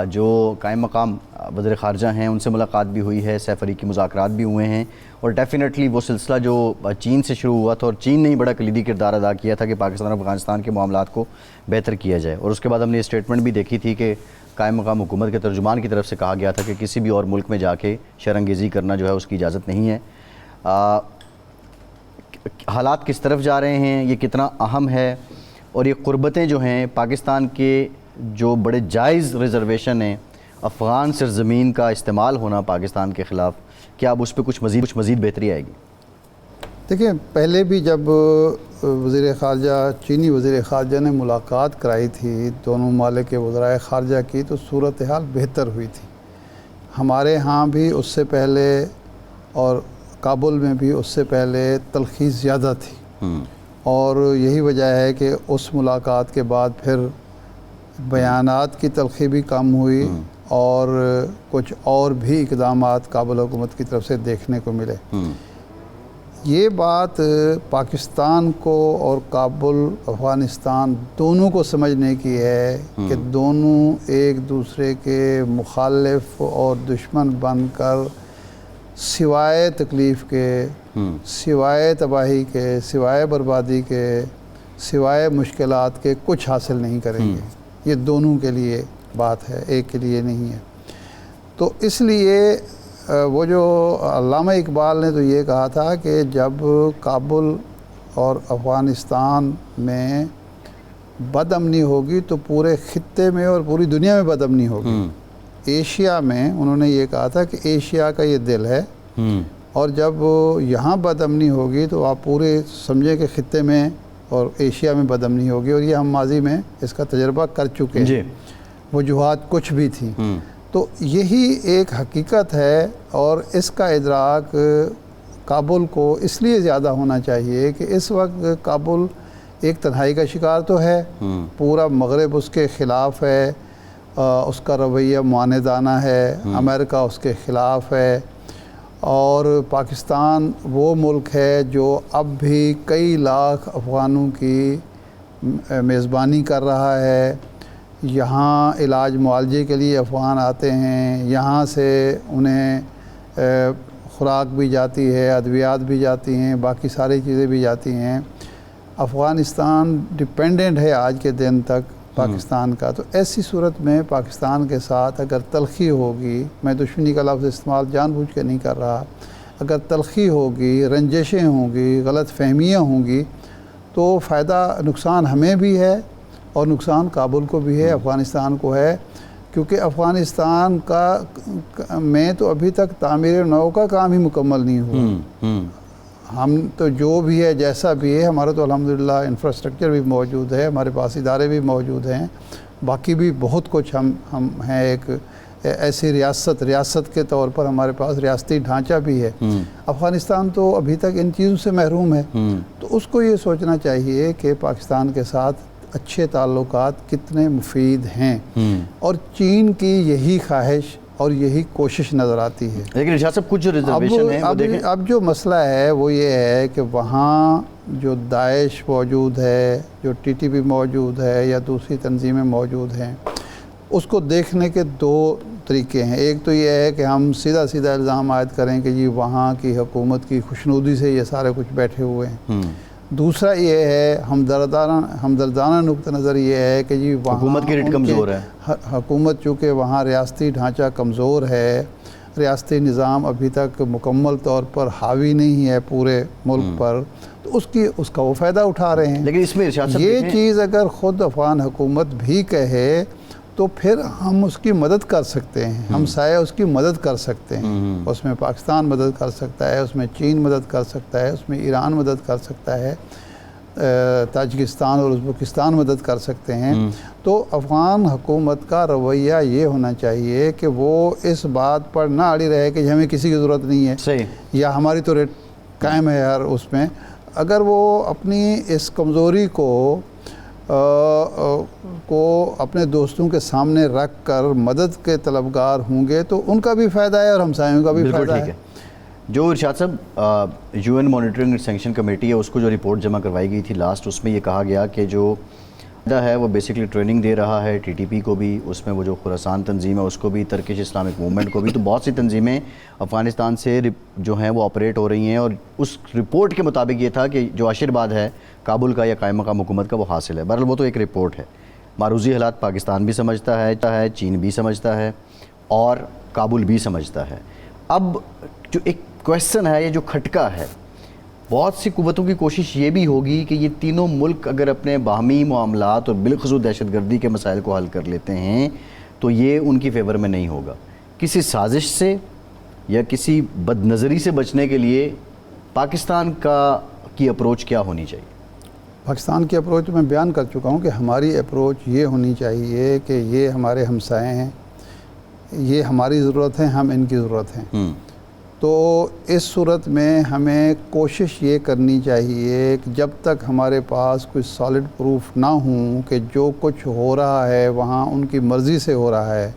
जो कायम मकाम वज़ीर ख़ारजा हैं उनसे मुलाकात भी हुई है, सैफ़रीकी मुज़ाकरात भी हुए हैं, और डेफिनेटली वो सिलसिला जो चीन से शुरू हुआ था, और चीन ने ही बड़ा कलीदी किरदार अदा किया था कि पाकिस्तान और अफ़गानिस्तान के मामलात को बेहतर किया जाए। और उसके बाद हमने ये स्टेटमेंट भी देखी थी कि कायम मकाम हुकूमत के तर्जुमान की तरफ से कहा गया था कि किसी भी और मुल्क में जाके शरंगेज़ी करना जो है उसकी इजाज़त नहीं है। हालात किस तरफ जा रहे हैं, ये कितना अहम है, और ये क़ुर्बतें जो हैं पाकिस्तान के जो बड़े जायज़ रिज़र्वेशन हैं, अफ़गान सरज़मीन का इस्तेमाल होना पाकिस्तान के ख़िलाफ़, क्या अब उस पर कुछ मज़ीद बेहतरी आएगी? देखिए, पहले भी जब वज़ीर ख़ारजा, चीनी वज़ीर ख़ारजा ने मुलाकात कराई थी दोनों ममालिक के वज़राए ख़ारजा की, तो सूरत हाल बेहतर हुई थी। हमारे यहाँ भी उससे पहले और काबुल में भी उससे पहले तलख़ी ज़्यादा थी, और यही वजह है कि उस मुलाकात के बाद फिर बयानात की तलख़ी भी कम हुई और कुछ और भी इक़दामात काबुल हुकूमत की तरफ से देखने को मिले। ये बात पाकिस्तान को और काबुल, अफ़गानिस्तान दोनों को समझने की है कि दोनों एक दूसरे के मुखालिफ और दुश्मन बनकर सिवाय तकलीफ़ के, सिवाय तबाही के, सिवाय बर्बादी के, सिवाय मुश्किलात के कुछ हासिल नहीं करेंगे। ये दोनों के लिए बात है, एक के लिए नहीं है। तो इसलिए वो जो अल्लामा इकबाल ने तो ये कहा था कि जब काबुल और अफ़गानिस्तान में बदअमनी होगी तो पूरे ख़ित्ते में और पूरी दुनिया में बदअमनी होगी। एशिया में उन्होंने ये कहा था कि एशिया का ये दिल है, और जब यहाँ बदअमनी होगी तो आप पूरे समझे कि ख़ित्ते में और एशिया में बदअमनी होगी, और ये हम माजी में इसका तजर्बा कर चुके हैं। जी। वजूहात कुछ भी थी, तो यही एक हकीकत है, और इसका इदराक काबुल को इसलिए ज़्यादा होना चाहिए कि इस वक्त काबुल एक तन्हाई का शिकार तो है, पूरा मगरब उसके ख़िलाफ़ है, उसका रवैया मुआनदाना है, अमेरिका उसके ख़िलाफ़ है, और पाकिस्तान वो मुल्क है जो अब भी कई लाख अफ़गानों की मेज़बानी कर रहा है। यहाँ इलाज मुआलजे के लिए अफ़गान आते हैं, यहाँ से उन्हें खुराक भी जाती है, अद्वियात भी जाती हैं, बाकी सारी चीज़ें भी जाती हैं। अफ़गानिस्तान डिपेंडेंट है आज के दिन तक पाकिस्तान का। तो ऐसी सूरत में पाकिस्तान के साथ अगर तलख़ी होगी, मैं दुश्मनी का लफ्ज़ इस्तेमाल जानबूझ के नहीं कर रहा, अगर तलख़ी होगी, रंजिशें होंगी, गलत फहमियाँ होंगी, तो फ़ायदा नुकसान हमें भी है और नुकसान काबुल को भी है, अफ़गानिस्तान को है। क्योंकि अफ़गानिस्तान का में तो अभी तक तामीर नौ का काम ही मुकम्मल नहीं हुआ। हम तो जो भी है जैसा भी है, हमारा तो अल्हम्दुलिल्लाह इंफ्रास्ट्रक्चर भी मौजूद है, हमारे पास इदारे भी मौजूद हैं, बाकी भी बहुत कुछ हम हैं। एक ऐसी रियासत के तौर पर हमारे पास रियासती ढांचा भी है। अफ़गानिस्तान तो अभी तक इन चीज़ों से महरूम है। तो उसको ये सोचना चाहिए कि पाकिस्तान के साथ अच्छे ताल्लुकात कितने मुफीद हैं, और चीन की यही ख्वाहिश और यही कोशिश नज़र आती है। लेकिन इरशाद साहब कुछ जो रिजर्वेशन है वो देखें। अब जो मसला है वो ये है कि वहाँ जो दाइश मौजूद है, जो टीटीपी मौजूद है या दूसरी तंजीमें मौजूद हैं, उसको देखने के दो तरीके हैं। एक तो ये है कि हम सीधा सीधा इल्ज़ाम आयद करें कि जी वहाँ की हुकूमत की खुशनुदी से ये सारे कुछ बैठे हुए हैं। दूसरा ये है हमदर्दाना नुक्ता नज़र ये है कि जी वहाँ हुकूमत की रेट कमज़ोर है, हुकूमत चूँकि वहाँ रियासती ढांचा कमज़ोर है, रियासती निज़ाम अभी तक मुकम्मल तौर पर हावी नहीं है पूरे मुल्क पर, तो उसका वो फ़ायदा उठा रहे हैं। लेकिन इसमें इरशाद साहब ये चीज़ अगर ख़ुद अफ़गान हुकूमत भी कहे तो फिर हम उसकी मदद कर सकते हैं, हम साया उसकी मदद कर सकते हैं। उसमें पाकिस्तान मदद कर सकता है, उसमें चीन मदद कर सकता है, उसमें ईरान मदद कर सकता है, ताजिकिस्तान और उज़्बेकिस्तान मदद कर सकते हैं। तो अफ़गान हुकूमत का रवैया ये होना चाहिए कि वो इस बात पर ना अड़ी रहे कि हमें किसी की ज़रूरत नहीं है, सही, या हमारी तो रेट कायम है यार। उसमें अगर वो अपनी इस कमज़ोरी को अपने दोस्तों के सामने रख कर मदद के तलबगार होंगे तो उनका भी फ़ायदा है और हमसायों का भी फ़ायदा है। जो इरशाद साहब UN monitoring and sanction committee है, उसको जो रिपोर्ट जमा करवाई गई थी लास्ट, उसमें ये कहा गया कि जो है वो बेसिकली ट्रेनिंग दे रहा है TTP को भी, उसमें वो जो खुरासान तंजीम है उसको भी, तर्किश इस्लामिक मूवमेंट को भी, तो बहुत सी तंजीमें अफ़गानिस्तान से जो हैं वो ऑपरेट हो रही हैं। और उस रिपोर्ट के मुताबिक ये था कि जो आशीर्वाद है काबुल का या कायम मकाम हुकूमत का वो हासिल है। बहरहाल वो तो एक रिपोर्ट है, मारूजी हालात पाकिस्तान भी समझता है, चीन भी समझता है और काबुल भी समझता है। अब जो एक क्वेश्चन है, ये जो खटका है, बहुत सी कुव्वतों की कोशिश ये भी होगी कि ये तीनों मुल्क अगर अपने बाहमी मामलात और बिलखुसूस दहशतगर्दी के मसाइल को हल कर लेते हैं तो ये उनकी फेवर में नहीं होगा। किसी साजिश से या किसी बदनज़री से बचने के लिए पाकिस्तान की अप्रोच क्या होनी चाहिए? पाकिस्तान की अप्रोच मैं बयान कर चुका हूँ कि हमारी अप्रोच ये होनी चाहिए कि ये हमारे हमसाए हैं, ये हमारी ज़रूरत है, हम इनकी ज़रूरत हैं। तो इस सूरत में हमें कोशिश ये करनी चाहिए कि जब तक हमारे पास कोई सॉलिड प्रूफ ना हो कि जो कुछ हो रहा है वहाँ उनकी मर्ज़ी से हो रहा है,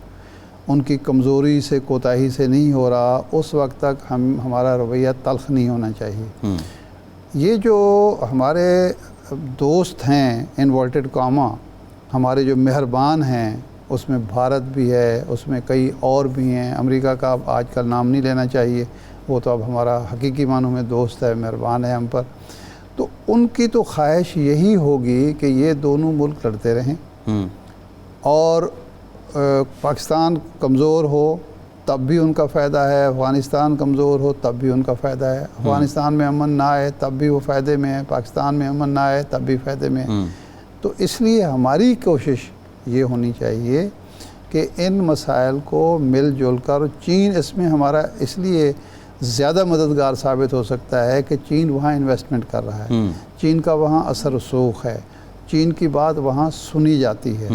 उनकी कमज़ोरी से, कोताही से नहीं हो रहा, उस वक्त तक हमारा रवैया तल्ख़ नहीं होना चाहिए। ये जो हमारे दोस्त हैं इन्वर्टेड कामा, हमारे जो मेहरबान हैं, उसमें भारत भी है, उसमें कई और भी हैं। अमेरिका का अब आजकल नाम नहीं लेना चाहिए, वो तो अब हमारा हकीकी मानों में दोस्त है, मेहरबान है हम पर। तो उनकी तो ख्वाहिश यही होगी कि ये दोनों मुल्क लड़ते रहें और पाकिस्तान कमज़ोर हो तब भी उनका फ़ायदा है, अफ़गानिस्तान कमज़ोर हो तब भी उनका फ़ायदा है। अफ़गानिस्तान में अमन ना आए तब भी वो फ़ायदे में है, पाकिस्तान में अमन ना आए तब भी फ़ायदे में है। तो इसलिए हमारी कोशिश ये होनी चाहिए कि इन मसाइल को मिलजुल कर, चीन इसमें हमारा इसलिए ज़्यादा मददगार साबित हो सकता है कि चीन वहाँ इन्वेस्टमेंट कर रहा है, चीन का वहाँ असर रसूख है, चीन की बात वहाँ सुनी जाती है।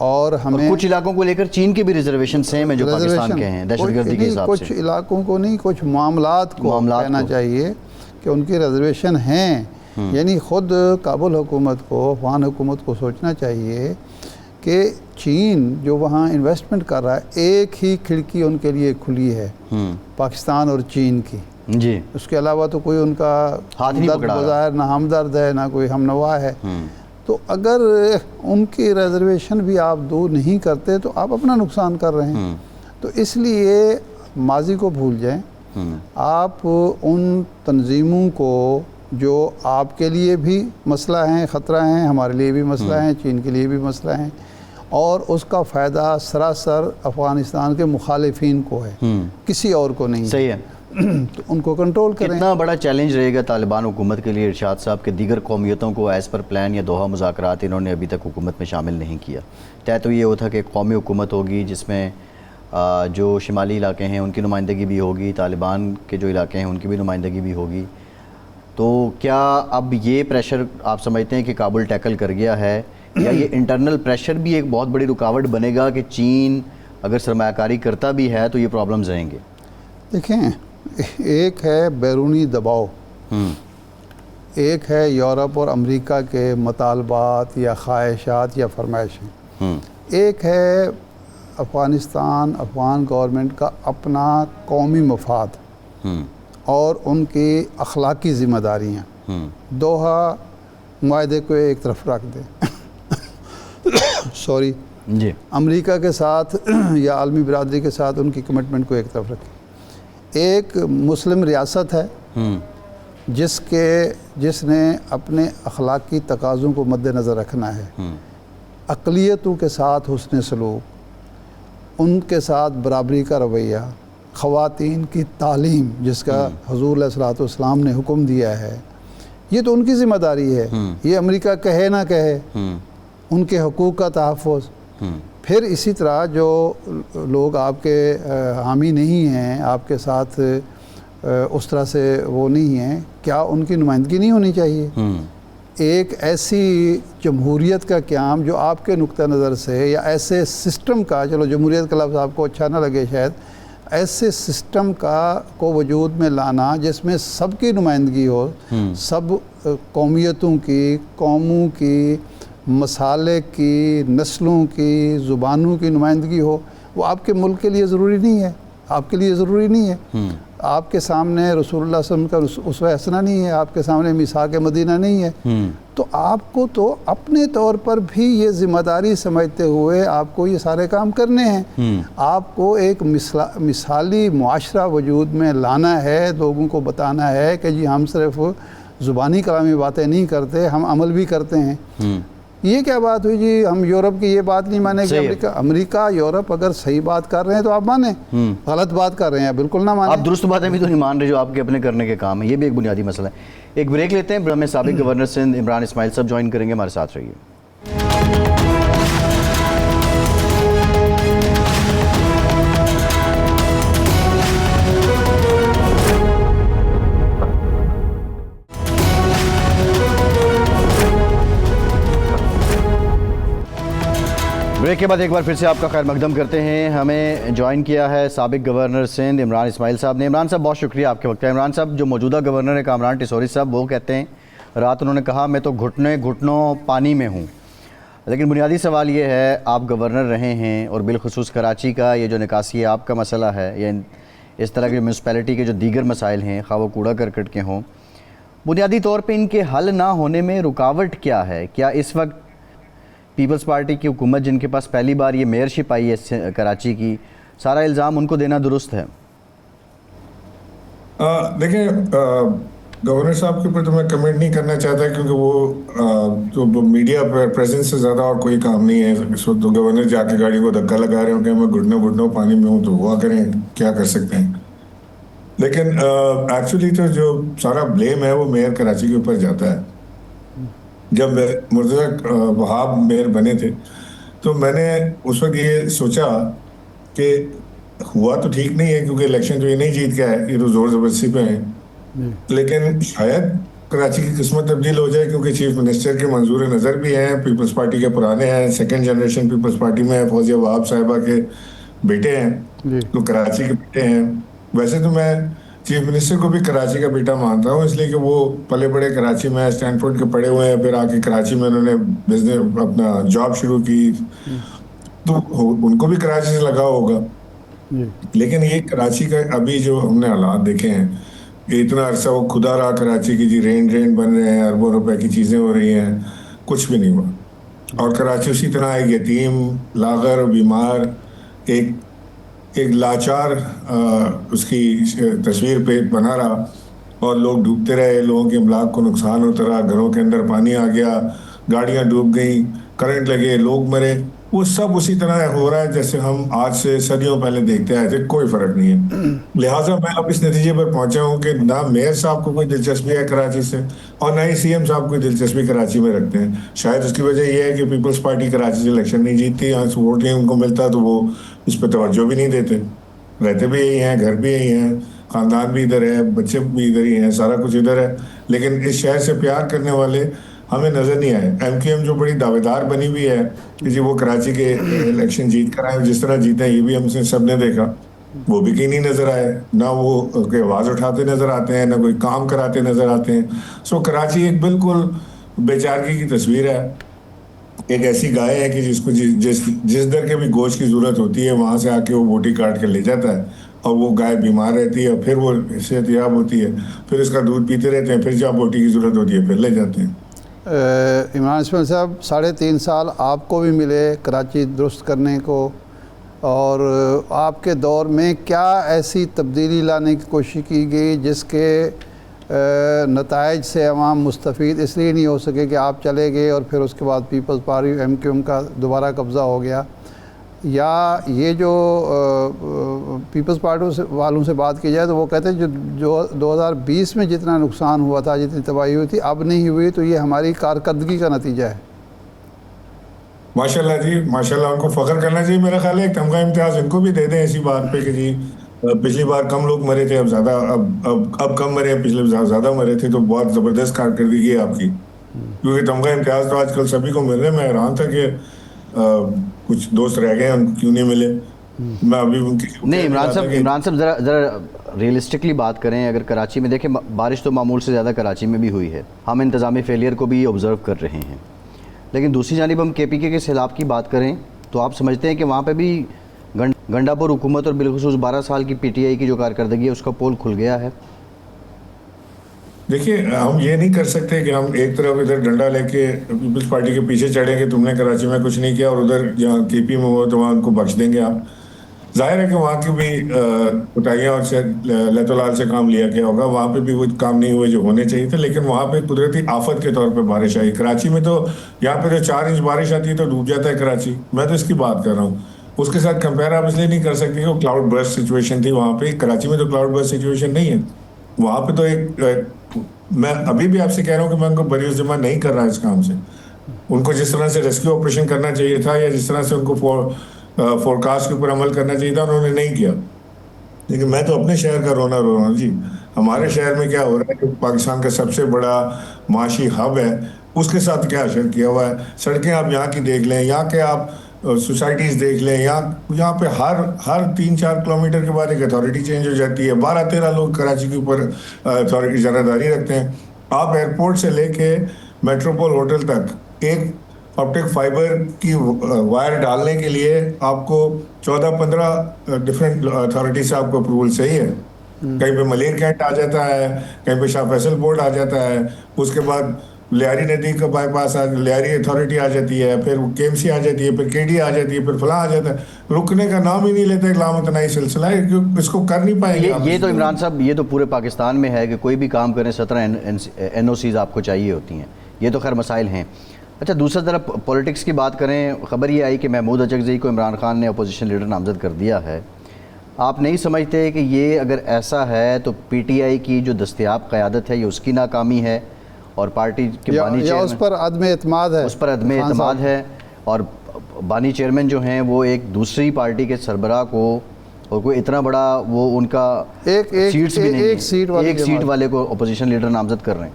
और हमें कुछ इलाकों को लेकर चीन के भी रिजर्वेशन सेम है जो पाकिस्तान के हैं दहशतगर्दी के हिसाब से। कुछ इलाकों को नहीं, कुछ मामलात को कहना चाहिए कि उनकी रिजर्वेशन हैं। यानी ख़ुद काबुल हुकूमत को, अफगान हुकूमत को सोचना चाहिए कि चीन जो वहाँ इन्वेस्टमेंट कर रहा है, एक ही खिड़की उनके लिए खुली है, पाकिस्तान और चीन की जी। उसके अलावा तो कोई उनका बज़ाहिर ना हमदर्द है ना कोई हमनवा है। तो अगर उनकी रिजर्वेशन भी आप दूर नहीं करते तो आप अपना नुकसान कर रहे हैं। तो इसलिए माजी को भूल जाएं, आप उन तंजीमों को जो आपके लिए भी मसला है, ख़तरा है, हमारे लिए भी मसला है, चीन के लिए भी मसला है, और उसका फ़ायदा सरासर अफ़गानिस्तान के मुखालिफिन को है, किसी और को नहीं। सही है। तो उनको कंट्रोल करें। कितना बड़ा चैलेंज रहेगा तालिबान हुकूमत के लिए इरशाद साहब के दीगर कौमियतों को एज़ पर प्लान या दोहा मुज़ाकरात इन्होंने अभी तक हुकूमत में शामिल नहीं किया। तय तो ये होता कि कौमी हुकूमत होगी जिसमें जो शिमाली इलाके हैं उनकी नुमाइंदगी भी होगी, तालिबान के जो इलाके हैं उनकी भी नुमाइंदगी भी होगी। तो क्या अब ये प्रेशर आप समझते हैं कि काबुल टैकल कर गया है, या ये इंटरनल प्रेशर भी एक बहुत बड़ी रुकावट बनेगा कि चीन अगर सरमायाकारी करता भी है तो ये प्रॉब्लम्स रहेंगे? देखें, एक है बैरूनी दबाव, एक है यूरोप और अमेरिका के मुतालबात या ख्वाहिशात या फरमाइशें, एक है अफ़गानिस्तान अफ़गान गवर्नमेंट का अपना कौमी मफाद और उनकी अखलाकी ज़िम्मेदारियाँ। दोहा मुआहदे को एक तरफ रख दें सॉरी जी, अमेरिका के साथ या आलमी बिरादरी के साथ उनकी कमिटमेंट को एक तरफ रखें। एक मुस्लिम रियासत है जिसने अपने अखलाकी तकाज़ों को मद्देनज़र रखना है, अक़लियतों के साथ हुस्न सलूक, उनके साथ बराबरी का रवैया, ख़वातीन की तालीम जिसका हुज़ूर अलैहिस्सलातु वस्सलाम ने हुक्म दिया है, ये तो उनकी ज़िम्मेदारी है। ये अमेरिका कहे ना कहे, उनके हकूक़ का तहफ़्फ़ुज़। फिर इसी तरह जो लोग आपके हामी नहीं हैं, आपके साथ उस तरह से वो नहीं हैं, क्या उनकी नुमाइंदगी नहीं होनी चाहिए? एक ऐसी जमहूरियत का क़याम जो आपके नुक्ता नज़र से, या ऐसे सिस्टम का, चलो जमहूरियत का लफ्ज़ आपको अच्छा ना लगे शायद, ऐसे सिस्टम को वजूद में लाना जिसमें सबकी नुमाइंदगी हो, सब कौमियतों की, कौमों की, मसाले की, नस्लों की, ज़ुबानों की नुमाइंदगी हो, वो आपके मुल्क के लिए ज़रूरी नहीं है, आपके लिए ज़रूरी नहीं है। आपके सामने रसूलुल्लाह सल्लल्लाहु अलैहि वसल्लम का उसवा हसना नहीं है, आपके सामने मिसाक मदीना नहीं है। तो आपको तो अपने तौर पर भी ये ज़िम्मेदारी समझते हुए आपको ये सारे काम करने हैं। आपको एक मिसाली मुआशरा वजूद में लाना है, लोगों को बताना है कि जी हम सिर्फ ज़ुबानी कलामी बातें नहीं करते, हम अमल भी करते हैं। ये क्या बात हुई जी, हम यूरोप की ये बात नहीं मानेंगे? अमेरिका यूरोप अगर सही बात कर रहे हैं तो आप माने, गलत बात कर रहे हैं बिल्कुल ना माने। आप दुरुस्त बातें भी तो नहीं मान रहे जो आपके अपने करने के काम है, ये भी एक बुनियादी मसला है। एक ब्रेक लेते हैं, हमें साबिक गवर्नर सिंध इमरान इस्माइल साहब ज्वाइन करेंगे, हमारे साथ रहिए। ब्रेक के बाद एक बार फिर से आपका खैर मकदम करते हैं। हमें ज्वाइन किया है साबिक गवर्नर सिंध इमरान इस्माइल साहब ने। इमरान साहब बहुत शुक्रिया आपके वक्त का। इमरान साहब, जो मौजूदा गवर्नर है कामरान टिसोरी साहब, वो कहते हैं रात उन्होंने कहा मैं तो घुटनों पानी में हूँ। लेकिन बुनियादी सवाल ये है, आप गवर्नर रहे हैं और बिलखुसूस कराची का ये जो निकासी आपका मसला है, या इस तरह के म्यूनसिपैलिटी के जो दीगर मसाइल हैं, खा वो कूड़ा करकट के हों, बुनियादी तौर पर इनके हल ना होने में रुकावट क्या है? क्या इस वक्त पीपल्स पार्टी की हुकूमत, जिनके पास पहली बार ये मेयरशिप आई है कराची की, सारा इल्ज़ाम उनको देना दुरुस्त है? देखिए, गवर्नर साहब के ऊपर तो मैं कमेंट नहीं करना चाहता, क्योंकि वो तो मीडिया प्रेजेंस से ज़्यादा और कोई काम नहीं है। इस वक्त तो गवर्नर जाके गाड़ी को धक्का लगा रहे हो कि मैं घुटनों पानी में हूँ, तो हुआ करें, क्या कर सकते हैं। लेकिन एक्चुअली तो जो सारा ब्लेम है वो मेयर कराची के ऊपर जाता है। जब मुर्तज़ा वहाब मेयर बने थे तो मैंने उस वक्त ये सोचा कि हुआ तो ठीक नहीं है, क्योंकि इलेक्शन तो ये नहीं जीत के आए, ये तो जोर जबरदस्ती पे है। लेकिन शायद कराची की किस्मत तब्दील हो जाए, क्योंकि चीफ मिनिस्टर के मंजूर नज़र भी हैं, पीपल्स पार्टी के पुराने हैं, सेकंड जनरेशन पीपल्स पार्टी में है, फौजिया वहाब साहिबा के बेटे हैं, तो कराची के बेटे हैं। वैसे तो मैं चीफ मिनिस्टर को भी कराची का बेटा मानता हूँ, इसलिए कि वो पले बड़े कराची में, स्टैनफोर्ड के पढ़े हुए हैं, फिर आके कराची में उन्होंने बिजनेस अपना जॉब शुरू की, तो उनको भी कराची से लगाव होगा। लेकिन ये कराची का अभी जो हमने हालात देखे हैं, कि इतना अरसा वो खुदा रहा कराची की, जी रेन बन रहे हैं, अरबों रुपए की चीज़ें हो रही हैं, कुछ भी नहीं हुआ। और कराची उसी तरह एक यतीम, लागर, बीमार, एक लाचार उसकी तस्वीर पे बना रहा, और लोग डूबते रहे, लोगों के अमलाक को नुकसान होता रहा, घरों के अंदर पानी आ गया, गाड़ियां डूब गई, करंट लगे, लोग मरे। वो सब उसी तरह हो रहा है जैसे हम आज से सदियों पहले देखते आए थे, कोई फर्क नहीं है। लिहाजा मैं अब इस नतीजे पर पहुंचा हूं कि ना मेयर साहब को कोई दिलचस्पी है कराची से, और ना ही सीएम साहब कोई दिलचस्पी कराची में रखते हैं। शायद उसकी वजह यह है कि पीपल्स पार्टी कराची से इलेक्शन नहीं जीतती, यहाँ से वोट नहीं उनको मिलता, तो वो इस पर तवज्जो भी नहीं देते। रहते भी यही हैं, घर भी यही हैं, खानदान भी इधर है, बच्चे भी इधर ही हैं, सारा कुछ इधर है, लेकिन इस शहर से प्यार करने वाले हमें नजर नहीं आए। एमक्यूएम जो बड़ी दावेदार बनी हुई है कि जी वो कराची के इलेक्शन जीत कर आए, जिस तरह जीते हैं, ये भी हमसे सबने देखा, वो भी कहीं नहीं नजर आए, ना वो कोई आवाज उठाते नजर आते हैं, ना कोई काम कराते नजर आते हैं। सो कराची एक बिल्कुल बेचारगी की तस्वीर है। एक ऐसी गाय है कि जिसको जिस दर के भी गोश्त की जरूरत होती है, वहां से आके वो बोटी काट के ले जाता है, और वो गाय बीमार रहती है, फिर वो सेहतयाब होती है, फिर इसका दूध पीते रहते हैं, फिर जब बोटी की जरूरत होती है फिर ले जाते हैं। इमरान इस्माइल साहब, 3.5 साल आपको भी मिले कराची दुरुस्त करने को, और आपके दौर में क्या ऐसी तब्दीली लाने की कोशिश की गई जिसके नताइज से अवाम मुस्तफ़ीद इसलिए नहीं हो सके कि आप चले गए और फिर उसके बाद पीपल्स पार्टी एमक्यूएम का दोबारा कब्ज़ा हो गया, या ये जो पीपल्स पार्टी वालों से बात की जाए तो वो कहते हैं जो 2020 में जितना नुकसान हुआ था, जितनी तबाही हुई थी, अब नहीं हुई, तो ये हमारी कारकर्दगी का नतीजा है। माशाल्लाह जी, माशाल्लाह, उनको फ़ख्र करना चाहिए। मेरा ख्याल है एक तमगा इम्तियाज़ इनको भी दे दें इसी बात पे कि जी पिछली बार कम लोग मरे थे, अब ज़्यादा, अब कम मरे, पिछले ज़्यादा मरे थे, तो बहुत ज़बरदस्त कारकर्दगी है आपकी, क्योंकि तमगा इम्तियाज़ तो आजकल सभी को मिल रहे हैं। मैं हैरान था कि कुछ दोस्त रह गए, उनको क्यों नहीं मिले। मैं अभी उनकी नहीं, इमरान साहब ज़रा रियलिस्टिकली बात करें, अगर कराची में देखें, बारिश तो मामूल से ज़्यादा कराची में भी हुई है, हम इंतज़ामी फेलियर को भी ऑब्ज़र्व कर रहे हैं, लेकिन दूसरी जानिब हम केपीके के सैलाब की बात करें तो आप समझते हैं कि वहाँ पे भी गंडापुर हुकूमत और बिलखुसूस 12 साल की पीटीआई की जो कारकर्दगी है उसका पोल खुल गया है? देखिए, हम ये नहीं कर सकते कि हम एक तरफ इधर डंडा लेके पीपल्स पार्टी के पीछे चढ़े कि तुमने कराची में कुछ नहीं किया, और उधर जहाँ केपी में हुआ तो वहाँ उनको बख्श देंगे आप। जाहिर है कि वहाँ की भी कुटाइयाँ और लतोलाल से काम लिया गया होगा, वहाँ पे भी वो काम नहीं हुए जो होने चाहिए थे, लेकिन वहाँ पे कुदरती आफत के तौर पे बारिश आई। कराची में तो यहाँ पे जो 4 इंच बारिश आती है तो डूब जाता है कराची, मैं तो इसकी बात कर रहा हूँ। उसके साथ कंपेयर आप इसलिए नहीं कर सकते कि वो क्लाउड बर्स्ट सिचुएशन थी वहाँ पे, कराची में तो क्लाउड बर्स्ट सिचुएशन नहीं है। वहाँ पे तो मैं अभी भी आपसे कह रहा हूँ कि मैं उनको बरी ज़िम्मा नहीं कर रहा इस काम से। उनको जिस तरह से रेस्क्यू ऑपरेशन करना चाहिए था, या जिस तरह से उनको फोरकास्ट के ऊपर अमल करना चाहिए था, उन्होंने नहीं किया। लेकिन मैं तो अपने शहर का रोना रो रहा हूँ जी। हमारे शहर में क्या हो रहा है कि पाकिस्तान का सबसे बड़ा माशी हब है, उसके साथ क्या असर किया हुआ है। सड़कें आप यहाँ की देख लें, यहाँ के आप सोसाइटीज़ देख लें, यहाँ पे हर 3-4 किलोमीटर के बाद एक अथॉरिटी चेंज हो जाती है। 12-13 लोग कराची के ऊपर अथॉरिटी ज़िम्मेदारी रखते हैं। आप एयरपोर्ट से लेके मेट्रोपोल होटल तक एक ऑप्टिक फाइबर की वायर डालने के लिए आपको 14-15 डिफरेंट अथॉरिटी से आपको अप्रूवल चाहिए। कहीं पे मलेर कैंट आ जाता है, कहीं पे शाह फैसल बोर्ड आ जाता है, उसके बाद लियारी नदी का बाईपास लियारी अथॉरिटी आ जाती है, फिर केएमसी आ जाती है, फिर केडी आ जाती है, फिर फलां आ जाता है। रुकने का नाम ही नहीं लेते, लामतनाई सिलसिला है, क्यों इसको कर नहीं पाएंगे। ये तो इमरान साहब, ये तो पूरे पाकिस्तान में है कि कोई भी काम करें 17 NOCs आपको चाहिए होती हैं, ये तो खैर मसाइल हैं। अच्छा, दूसरी तरफ पॉलिटिक्स की बात करें, ख़बर ये आई कि महमूद अचकज़ई को इमरान खान ने अपोजिशन लीडर नामज़द कर दिया है। आप नहीं समझते कि ये अगर ऐसा है तो पीटीआई की जो दस्तयाब क़यादत है ये उसकी नाकामी है, और पार्टी के बानी चेयरमैन उस पर अदम एतमाद है, उस पर अदम एतमाद है, और बानी चेयरमैन जो हैं वो एक दूसरी पार्टी के सरबराह को और कोई इतना बड़ा वो उनका सीट्स भी नहीं है। एक सीट वाले को अपोजिशन लीडर नामजद कर रहे हैं।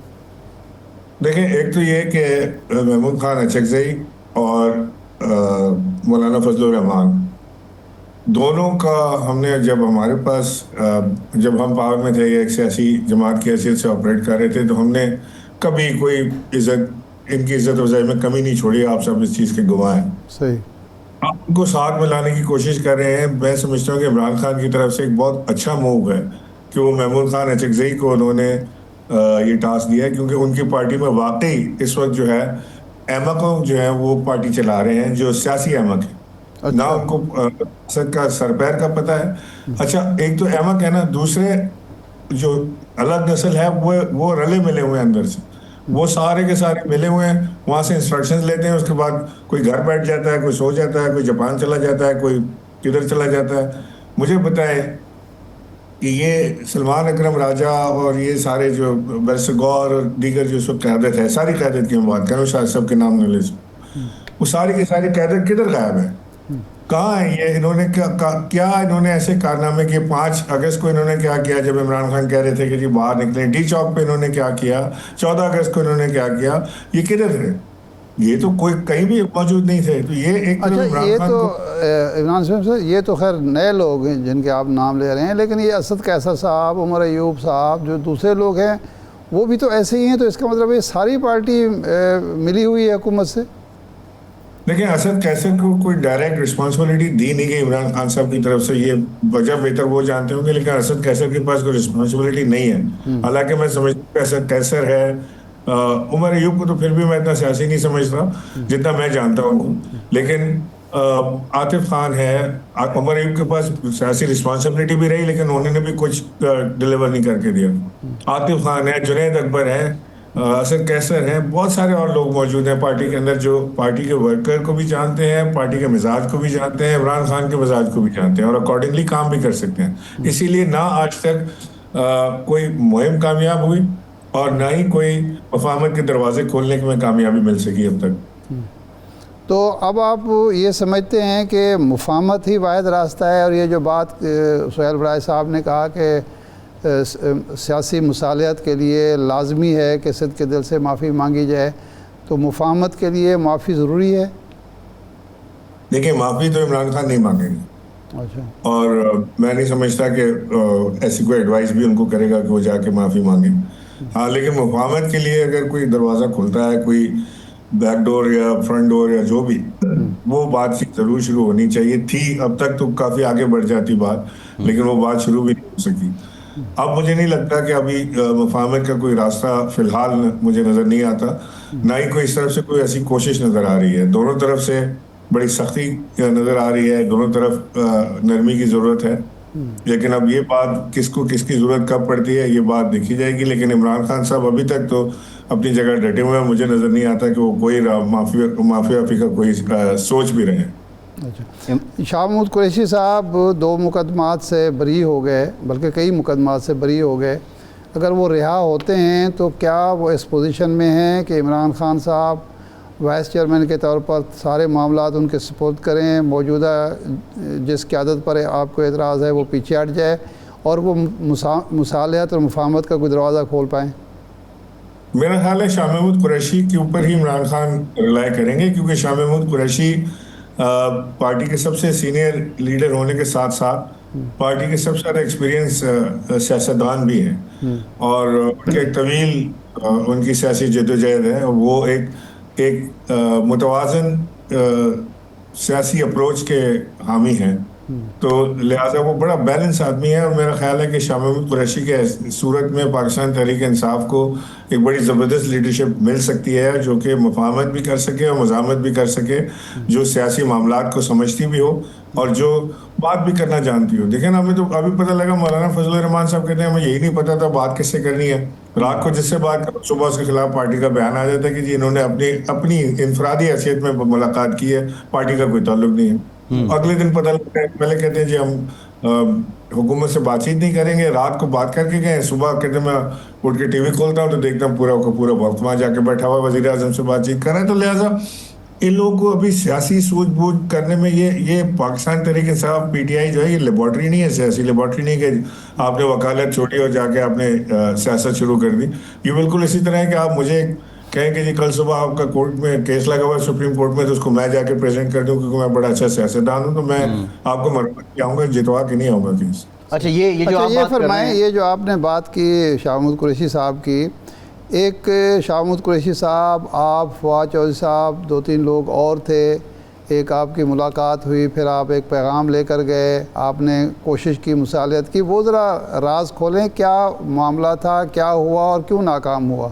देखिए, एक तो ये कि महमूद खान अचकज़ई और मौलाना फजलुर रहमान दोनों का हमने जब हमारे पास जब हम पावर में थे, एक सियासी जमात की हैसियत से ऑपरेट कर रहे थे, तो हमने कभी कोई इनकी इज्जत वज़ाई में कमी नहीं छोड़ी। आप सब इस चीज़ के गवाह हैं। सही। आप उनको साथ में लाने की कोशिश कर रहे हैं। मैं समझता हूँ कि इमरान खान की तरफ से एक बहुत अच्छा मूव है कि वो महमूद खान अचकज़ई को उन्होंने ये टास्क दिया है, क्योंकि उनकी पार्टी में वाकई इस वक्त जो है अहमक जो है वो पार्टी चला रहे हैं, जो सियासी अहमक है। अच्छा। ना उनको सबका सरपैर का पता है। अच्छा, एक तो अहमक है ना, दूसरे जो अलग नस्ल है वो रले मिले हुए हैं अंदर से। वो सारे के सारे मिले हुए हैं, वहाँ से इंस्ट्रक्शंस लेते हैं, उसके बाद कोई घर बैठ जाता है, कोई सो जाता है, कोई जापान चला जाता है, कोई किधर चला जाता है। मुझे बताएं कि ये सलमान अकरम राजा और ये सारे जो बैरिस्टर गौर और दीगर जो सब क़यादत है, सारी क़यादत की हम बात करें, शायद सबके नाम न ले, वो सारी की सारी क़यादत किधर गायब है? कहाँ है ये? इन्होंने क्या इन्होंने ऐसे कारनामे किए? 5 अगस्त को इन्होंने क्या किया जब इमरान खान कह रहे थे कि जी बाहर निकले? डी चौक पे इन्होंने क्या किया? 14 अगस्त को इन्होंने क्या किया? ये किधर थे? ये तो कोई कहीं भी मौजूद नहीं थे। तो ये एक अच्छा, ये तो इमरान साहब, ये तो खैर नए लोग हैं जिनके आप नाम ले रहे हैं, लेकिन ये असद कैसर साहब, उमर अयूब साहब, जो दूसरे लोग हैं वो भी तो ऐसे ही हैं। तो इसका मतलब ये सारी पार्टी मिली हुई है हुकूमत से। देखिए, असद कैसर को कोई डायरेक्ट रिस्पांसिबिलिटी दी नहीं गई इमरान खान साहब की तरफ से। ये वजह बेहतर वो जानते होंगे, लेकिन असद कैसर के पास कोई रिस्पांसिबिलिटी नहीं है। हालांकि मैं समझता हूँ असद कैसर है। उमर अयूब को तो फिर भी मैं इतना सियासी नहीं समझता जितना मैं जानता हूँ, लेकिन आतिफ खान है। उमर अयूब के पास सियासी रिस्पांसिबिलिटी भी रही, लेकिन उन्होंने भी कुछ डिलीवर नहीं करके दिया। आतिफ खान है, जुनैद अकबर है, असद कैसर है, बहुत सारे और लोग मौजूद हैं पार्टी के अंदर जो पार्टी के वर्कर को भी जानते हैं, पार्टी के मिजाज को भी जानते हैं, इमरान खान के मिजाज को भी जानते हैं और अकॉर्डिंगली काम भी कर सकते हैं। इसीलिए ना आज तक कोई मुहिम कामयाब हुई और ना ही कोई मफाहमत के दरवाजे खोलने में कामयाबी मिल सकी अब तक। तो अब आप ये समझते हैं कि मुफाहमत ही वाहिद रास्ता है, और ये जो बात सुहेल बड़ाई साहब ने कहा कि सियासी मुसालहत के लिए लाजमी है कि सिद्क़ के दिल से माफ़ी मांगी जाए, तो मुफाहमत के लिए माफ़ी ज़रूरी है? देखिए, माफ़ी तो इमरान खान नहीं मांगेंगे। अच्छा। और मैं नहीं समझता कि ऐसी कोई एडवाइस भी उनको करेगा कि वो जाके माफ़ी मांगे। हाँ, लेकिन मुफाहमत के लिए अगर कोई दरवाज़ा खुलता है, कोई बैक डोर या फ्रंट डोर या जो भी, वो बातचीत ज़रूर शुरू होनी चाहिए थी। अब तक तो काफ़ी आगे बढ़ जाती बात, लेकिन वो बात शुरू भी नहीं हो सकी। अब मुझे नहीं लगता कि अभी मुफाहमत का कोई रास्ता फ़िलहाल मुझे नज़र नहीं आता, ना ही कोई इस तरफ से कोई ऐसी कोशिश नज़र आ रही है। दोनों तरफ से बड़ी सख्ती नज़र आ रही है, दोनों तरफ नरमी की ज़रूरत है। लेकिन अब ये बात किसको किसकी ज़रूरत कब पड़ती है, ये बात देखी जाएगी। लेकिन इमरान खान साहब अभी तक तो अपनी जगह डटे हुए हैं। मुझे नज़र नहीं आता कि वो कोई माफी का कोई सोच भी रहे। अच्छा, शाह महमूद कुरैशी साहब 2 मुकदमात से बरी हो गए, बल्कि कई मुकदमात से बरी हो गए। अगर वो रिहा होते हैं तो क्या वो इस पोजीशन में हैं कि इमरान खान साहब वाइस चेयरमैन के तौर पर सारे मामलात उनके सपोर्ट करें, मौजूदा जिस क़यादत पर आपको एतराज़ है वो पीछे हट जाए और वो मुसालहत और मुफाहमत का कोई दरवाज़ा खोल पाएँ? मेरा ख्याल है शाह महमूद कुरैशी के ऊपर ही इमरान खान रिलाई करेंगे, क्योंकि शाह महमूद कुरैशी पार्टी के सबसे सीनियर लीडर होने के साथ साथ पार्टी के सबसे ज़्यादा एक्सपीरियंस सियासतदान भी हैं और उनके तवील उनकी सियासी जद्दोजहद है। वो एक मुतवाज़न सियासी अप्रोच के हामी हैं, तो लिहाजा वो बड़ा बैलेंस आदमी है। और मेरा ख्याल है कि शाह महमूद कुरैशी के सूरत में पाकिस्तान तहरीक इंसाफ को एक बड़ी ज़बरदस्त लीडरशिप मिल सकती है, जो कि मुफाहमत भी कर सके और मज़ामत भी कर सके, जो सियासी मामलात को समझती भी हो और जो बात भी करना जानती हो। देखें ना, हमें तो अभी पता लगा मौलाना फजलुर रहमान साहब कहते हैं हमें यही नहीं पता था बात किससे करनी है। रात को जिससे बात करो सुबह उसके खिलाफ पार्टी का बयान आ जाता है कि जी इन्होंने अपनी इनफरादी हैसियत में मुलाकात की है, पार्टी का कोई ताल्लुक नहीं है। अगले दिन पता लगता है, पहले कहते हैं जी हम हुकूमत से बातचीत नहीं करेंगे, रात को बात करके गए, सुबह कहते हैं मैं उठ के टीवी खोलता हूँ तो देखता हूँ पूरा का पूरा वक्त वहाँ जाके बैठा हुआ वज़ीर आज़म से बातचीत कर रहे हैं। तो लिहाजा इन लोगों को अभी सियासी सूझबूझ करने में ये पाकिस्तान तहरीक इंसाफ पीटीआई जो है ये लेबॉर्ट्री नहीं है, सियासी लेबॉर्ट्री नहीं है कि आपने वकालत छोड़ी और जाके आपने सियासत शुरू कर दी। ये बिल्कुल इसी तरह है कि आप मुझे कहें कि जी कल सुबह आपका कोर्ट में केस लगा हुआ है सुप्रीम कोर्ट में, तो उसको मैं जाके प्रेजेंट कर दूं क्योंकि मैं बड़ा अच्छा सियासतदान हूं, तो मैं आपको मरवा आऊँगा, जितवा के नहीं आऊँगा केस। अच्छा, ये जो आप बात कर रहे फरमाएं, हैं, ये जो आपने बात की शाह महमूद कुरैशी साहब की, एक शाह महमूद कुरैशी साहब, आप, फवाद चौधरी साहब, 2-3 लोग और थे, एक आपकी मुलाकात हुई, फिर आप एक पैगाम लेकर गए, आपने कोशिश की, मुसालियत की, वो ज़रा राज खोलें, क्या मामला था, क्या हुआ और क्यों नाकाम हुआ?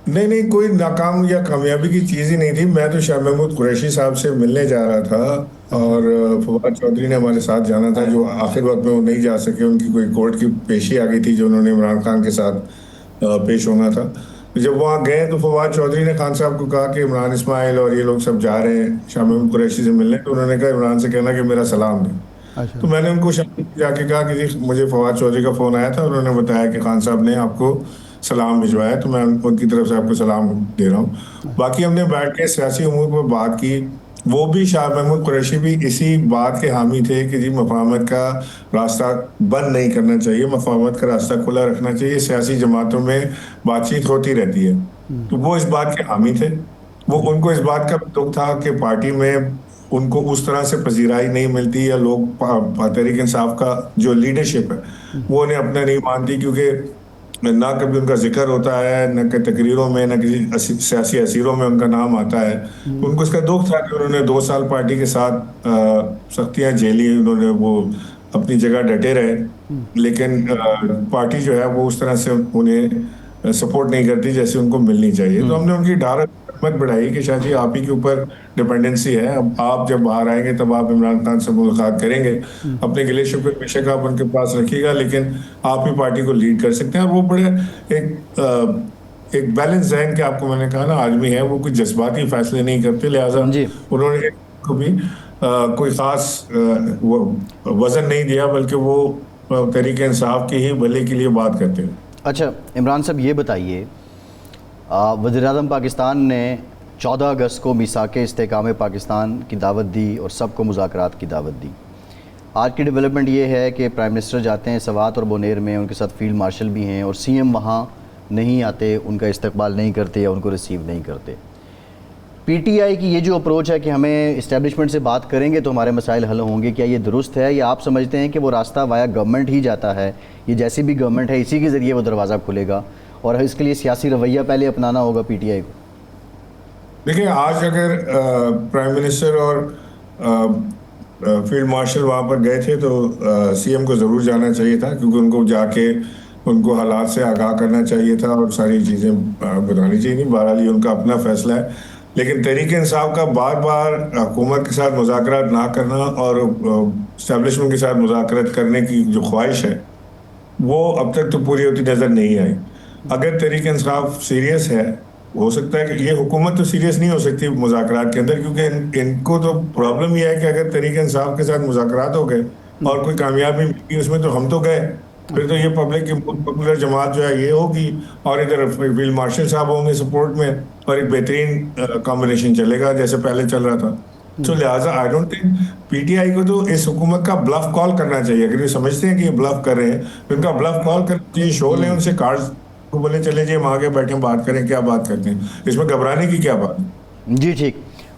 नहीं, कोई नाकाम या कामयाबी की चीज़ ही नहीं थी। मैं तो शाह महमूद कुरैशी साहब से मिलने जा रहा था और फवाद चौधरी ने हमारे साथ जाना था, जो आखिर वक्त में वो नहीं जा सके, उनकी कोई कोर्ट की पेशी आ गई थी जो उन्होंने इमरान खान के साथ पेश होना था। तो जब वहाँ गए तो फवाद चौधरी ने खान साहब को कहा कि इमरान इस्माइल और ये लोग सब जा रहे हैं शाह महमूद कुरैशी से मिलने, तो उन्होंने कहा इमरान से कहना कि मेरा सलाम दें। अच्छा। तो मैंने उनको जाके कहा कि जी मुझे फवाद चौधरी का फ़ोन आया था, उन्होंने बताया कि खान साहब ने आपको सलाम भिजवाया, तो मैं उनकी तरफ से आपको सलाम दे रहा हूँ। बाकी हमने बैठ के सियासी उमूर पर बात की। वो भी शाह महमूद कुरैशी भी इसी बात के हामी थे कि जी मफाहमत का रास्ता बंद नहीं करना चाहिए, मफाहमत का रास्ता खुला रखना चाहिए, सियासी जमातों में बातचीत होती रहती है। तो वो इस बात के हामी थे। वो उनको इस बात का दुख था कि पार्टी में उनको उस तरह से पजीराई नहीं मिलती, या लोग तहरीक इंसाफ का जो लीडरशिप है वो उन्हें अपना नहीं मानती, क्योंकि ना कभी उनका जिक्र होता है, न कि तकरीरों में, न किसी सियासी असीरों में उनका नाम आता है। उनको इसका दुख था कि उन्होंने 2 साल पार्टी के साथ सख्तियाँ झेली, उन्होंने वो अपनी जगह डटे रहे, लेकिन पार्टी जो है वो उस तरह से उन्हें सपोर्ट नहीं करती जैसे उनको मिलनी चाहिए। तो हमने उनकी ढारत मत बढ़ाई कि शाह जी आप ही के ऊपर डिपेंडेंसी है, अब आप जब बाहर आएंगे तब आप इमरान खान से मुलाकात करेंगे, अपने गिले शिकवे बेशक आप उनके पास रखिएगा, लेकिन आप ही पार्टी को लीड कर सकते हैं। और वो बड़े एक बैलेंस जहन के, आपको मैंने कहा ना, आदमी है, वो कुछ जज्बाती फैसले नहीं करते, लिहाजा उन्होंने कभी कोई ख़ास वजन नहीं दिया, बल्कि वो तहरीक इंसाफ के ही भले के लिए बात करते हैं। अच्छा इमरान साहब, ये बताइए, वज़ीर-ए-आज़म पाकिस्तान ने 14 अगस्त को मीसाके इस्तेकाम पाकिस्तान की दावत दी और सबको मुज़ाकरात की दावत दी। आज की डेवलपमेंट ये है कि प्राइम मिनिस्टर जाते हैं सवात और बोनेर में, उनके साथ फील्ड मार्शल भी हैं, और सीएम वहाँ नहीं आते, उनका इस्तकबाल नहीं करते या उनको रिसीव नहीं करते। पीटीआई की ये जो अप्रोच है कि हमें इस्टेब्लिशमेंट से बात करेंगे तो हमारे मसाइल हल होंगे, क्या ये दुरुस्त है, या आप समझते हैं कि वो रास्ता वाया गवर्नमेंट ही जाता है, ये जैसी भी गवर्नमेंट है इसी के ज़रिए वो दरवाज़ा खुलेगा, और इसके लिए सियासी रवैया पहले अपनाना होगा पीटीआई को? देखिए, आज अगर प्राइम मिनिस्टर और फील्ड मार्शल वहाँ पर गए थे तो सीएम को ज़रूर जाना चाहिए था, क्योंकि उनको जाके उनको हालात से आगाह करना चाहिए था और सारी चीज़ें बतानी चाहिए थी। बहरहाल ये उनका अपना फैसला है, लेकिन तहरीक इंसाफ का बार बार हुकूमत के साथ मुज़ाकरात ना करना और इस्टेब्लिशमेंट के साथ मुज़ाकरात करने की जो ख्वाहिश है वो अब तक तो पूरी होती नज़र नहीं आई। अगर तहरीक इंसाफ सीरियस है, हो सकता है कि ये हुकूमत तो सीरियस नहीं हो सकती मुज़ाकरात के अंदर, क्योंकि इनको तो प्रॉब्लम ये है कि अगर तहरीक इंसाफ के साथ मुज़ाकरात हो गए और कोई कामयाबी मिली उसमें, तो हम तो गए, फिर तो ये पब्लिक की पॉपुलर जमात जो है ये होगी, और इधर फील्ड मार्शल साहब होंगे सपोर्ट में, और एक बेहतरीन कॉम्बिनेशन चलेगा जैसे पहले चल रहा था। तो लिहाजा आई डोंट थिंक पीटीआई को तो इस हुकूमत का ब्लफ कॉल करना चाहिए। अगर ये समझते हैं कि ये ब्लफ कर रहे हैं तो इनका ब्लफ कॉल करना चाहिए, शो लें उनसे कार्ड्स को, बोले चले जाइए वहाँ आगे बैठे बात करें, क्या बात करते हैं, इसमें घबराने की क्या बात है। जी ठीक,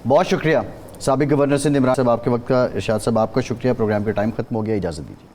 बहुत शुक्रिया साबिक गवर्नर सिंध इमरान साहब, आपके वक्त का, इरशाद साहब आपका शुक्रिया। प्रोग्राम का टाइम खत्म हो गया, इजाज़त दीजिए।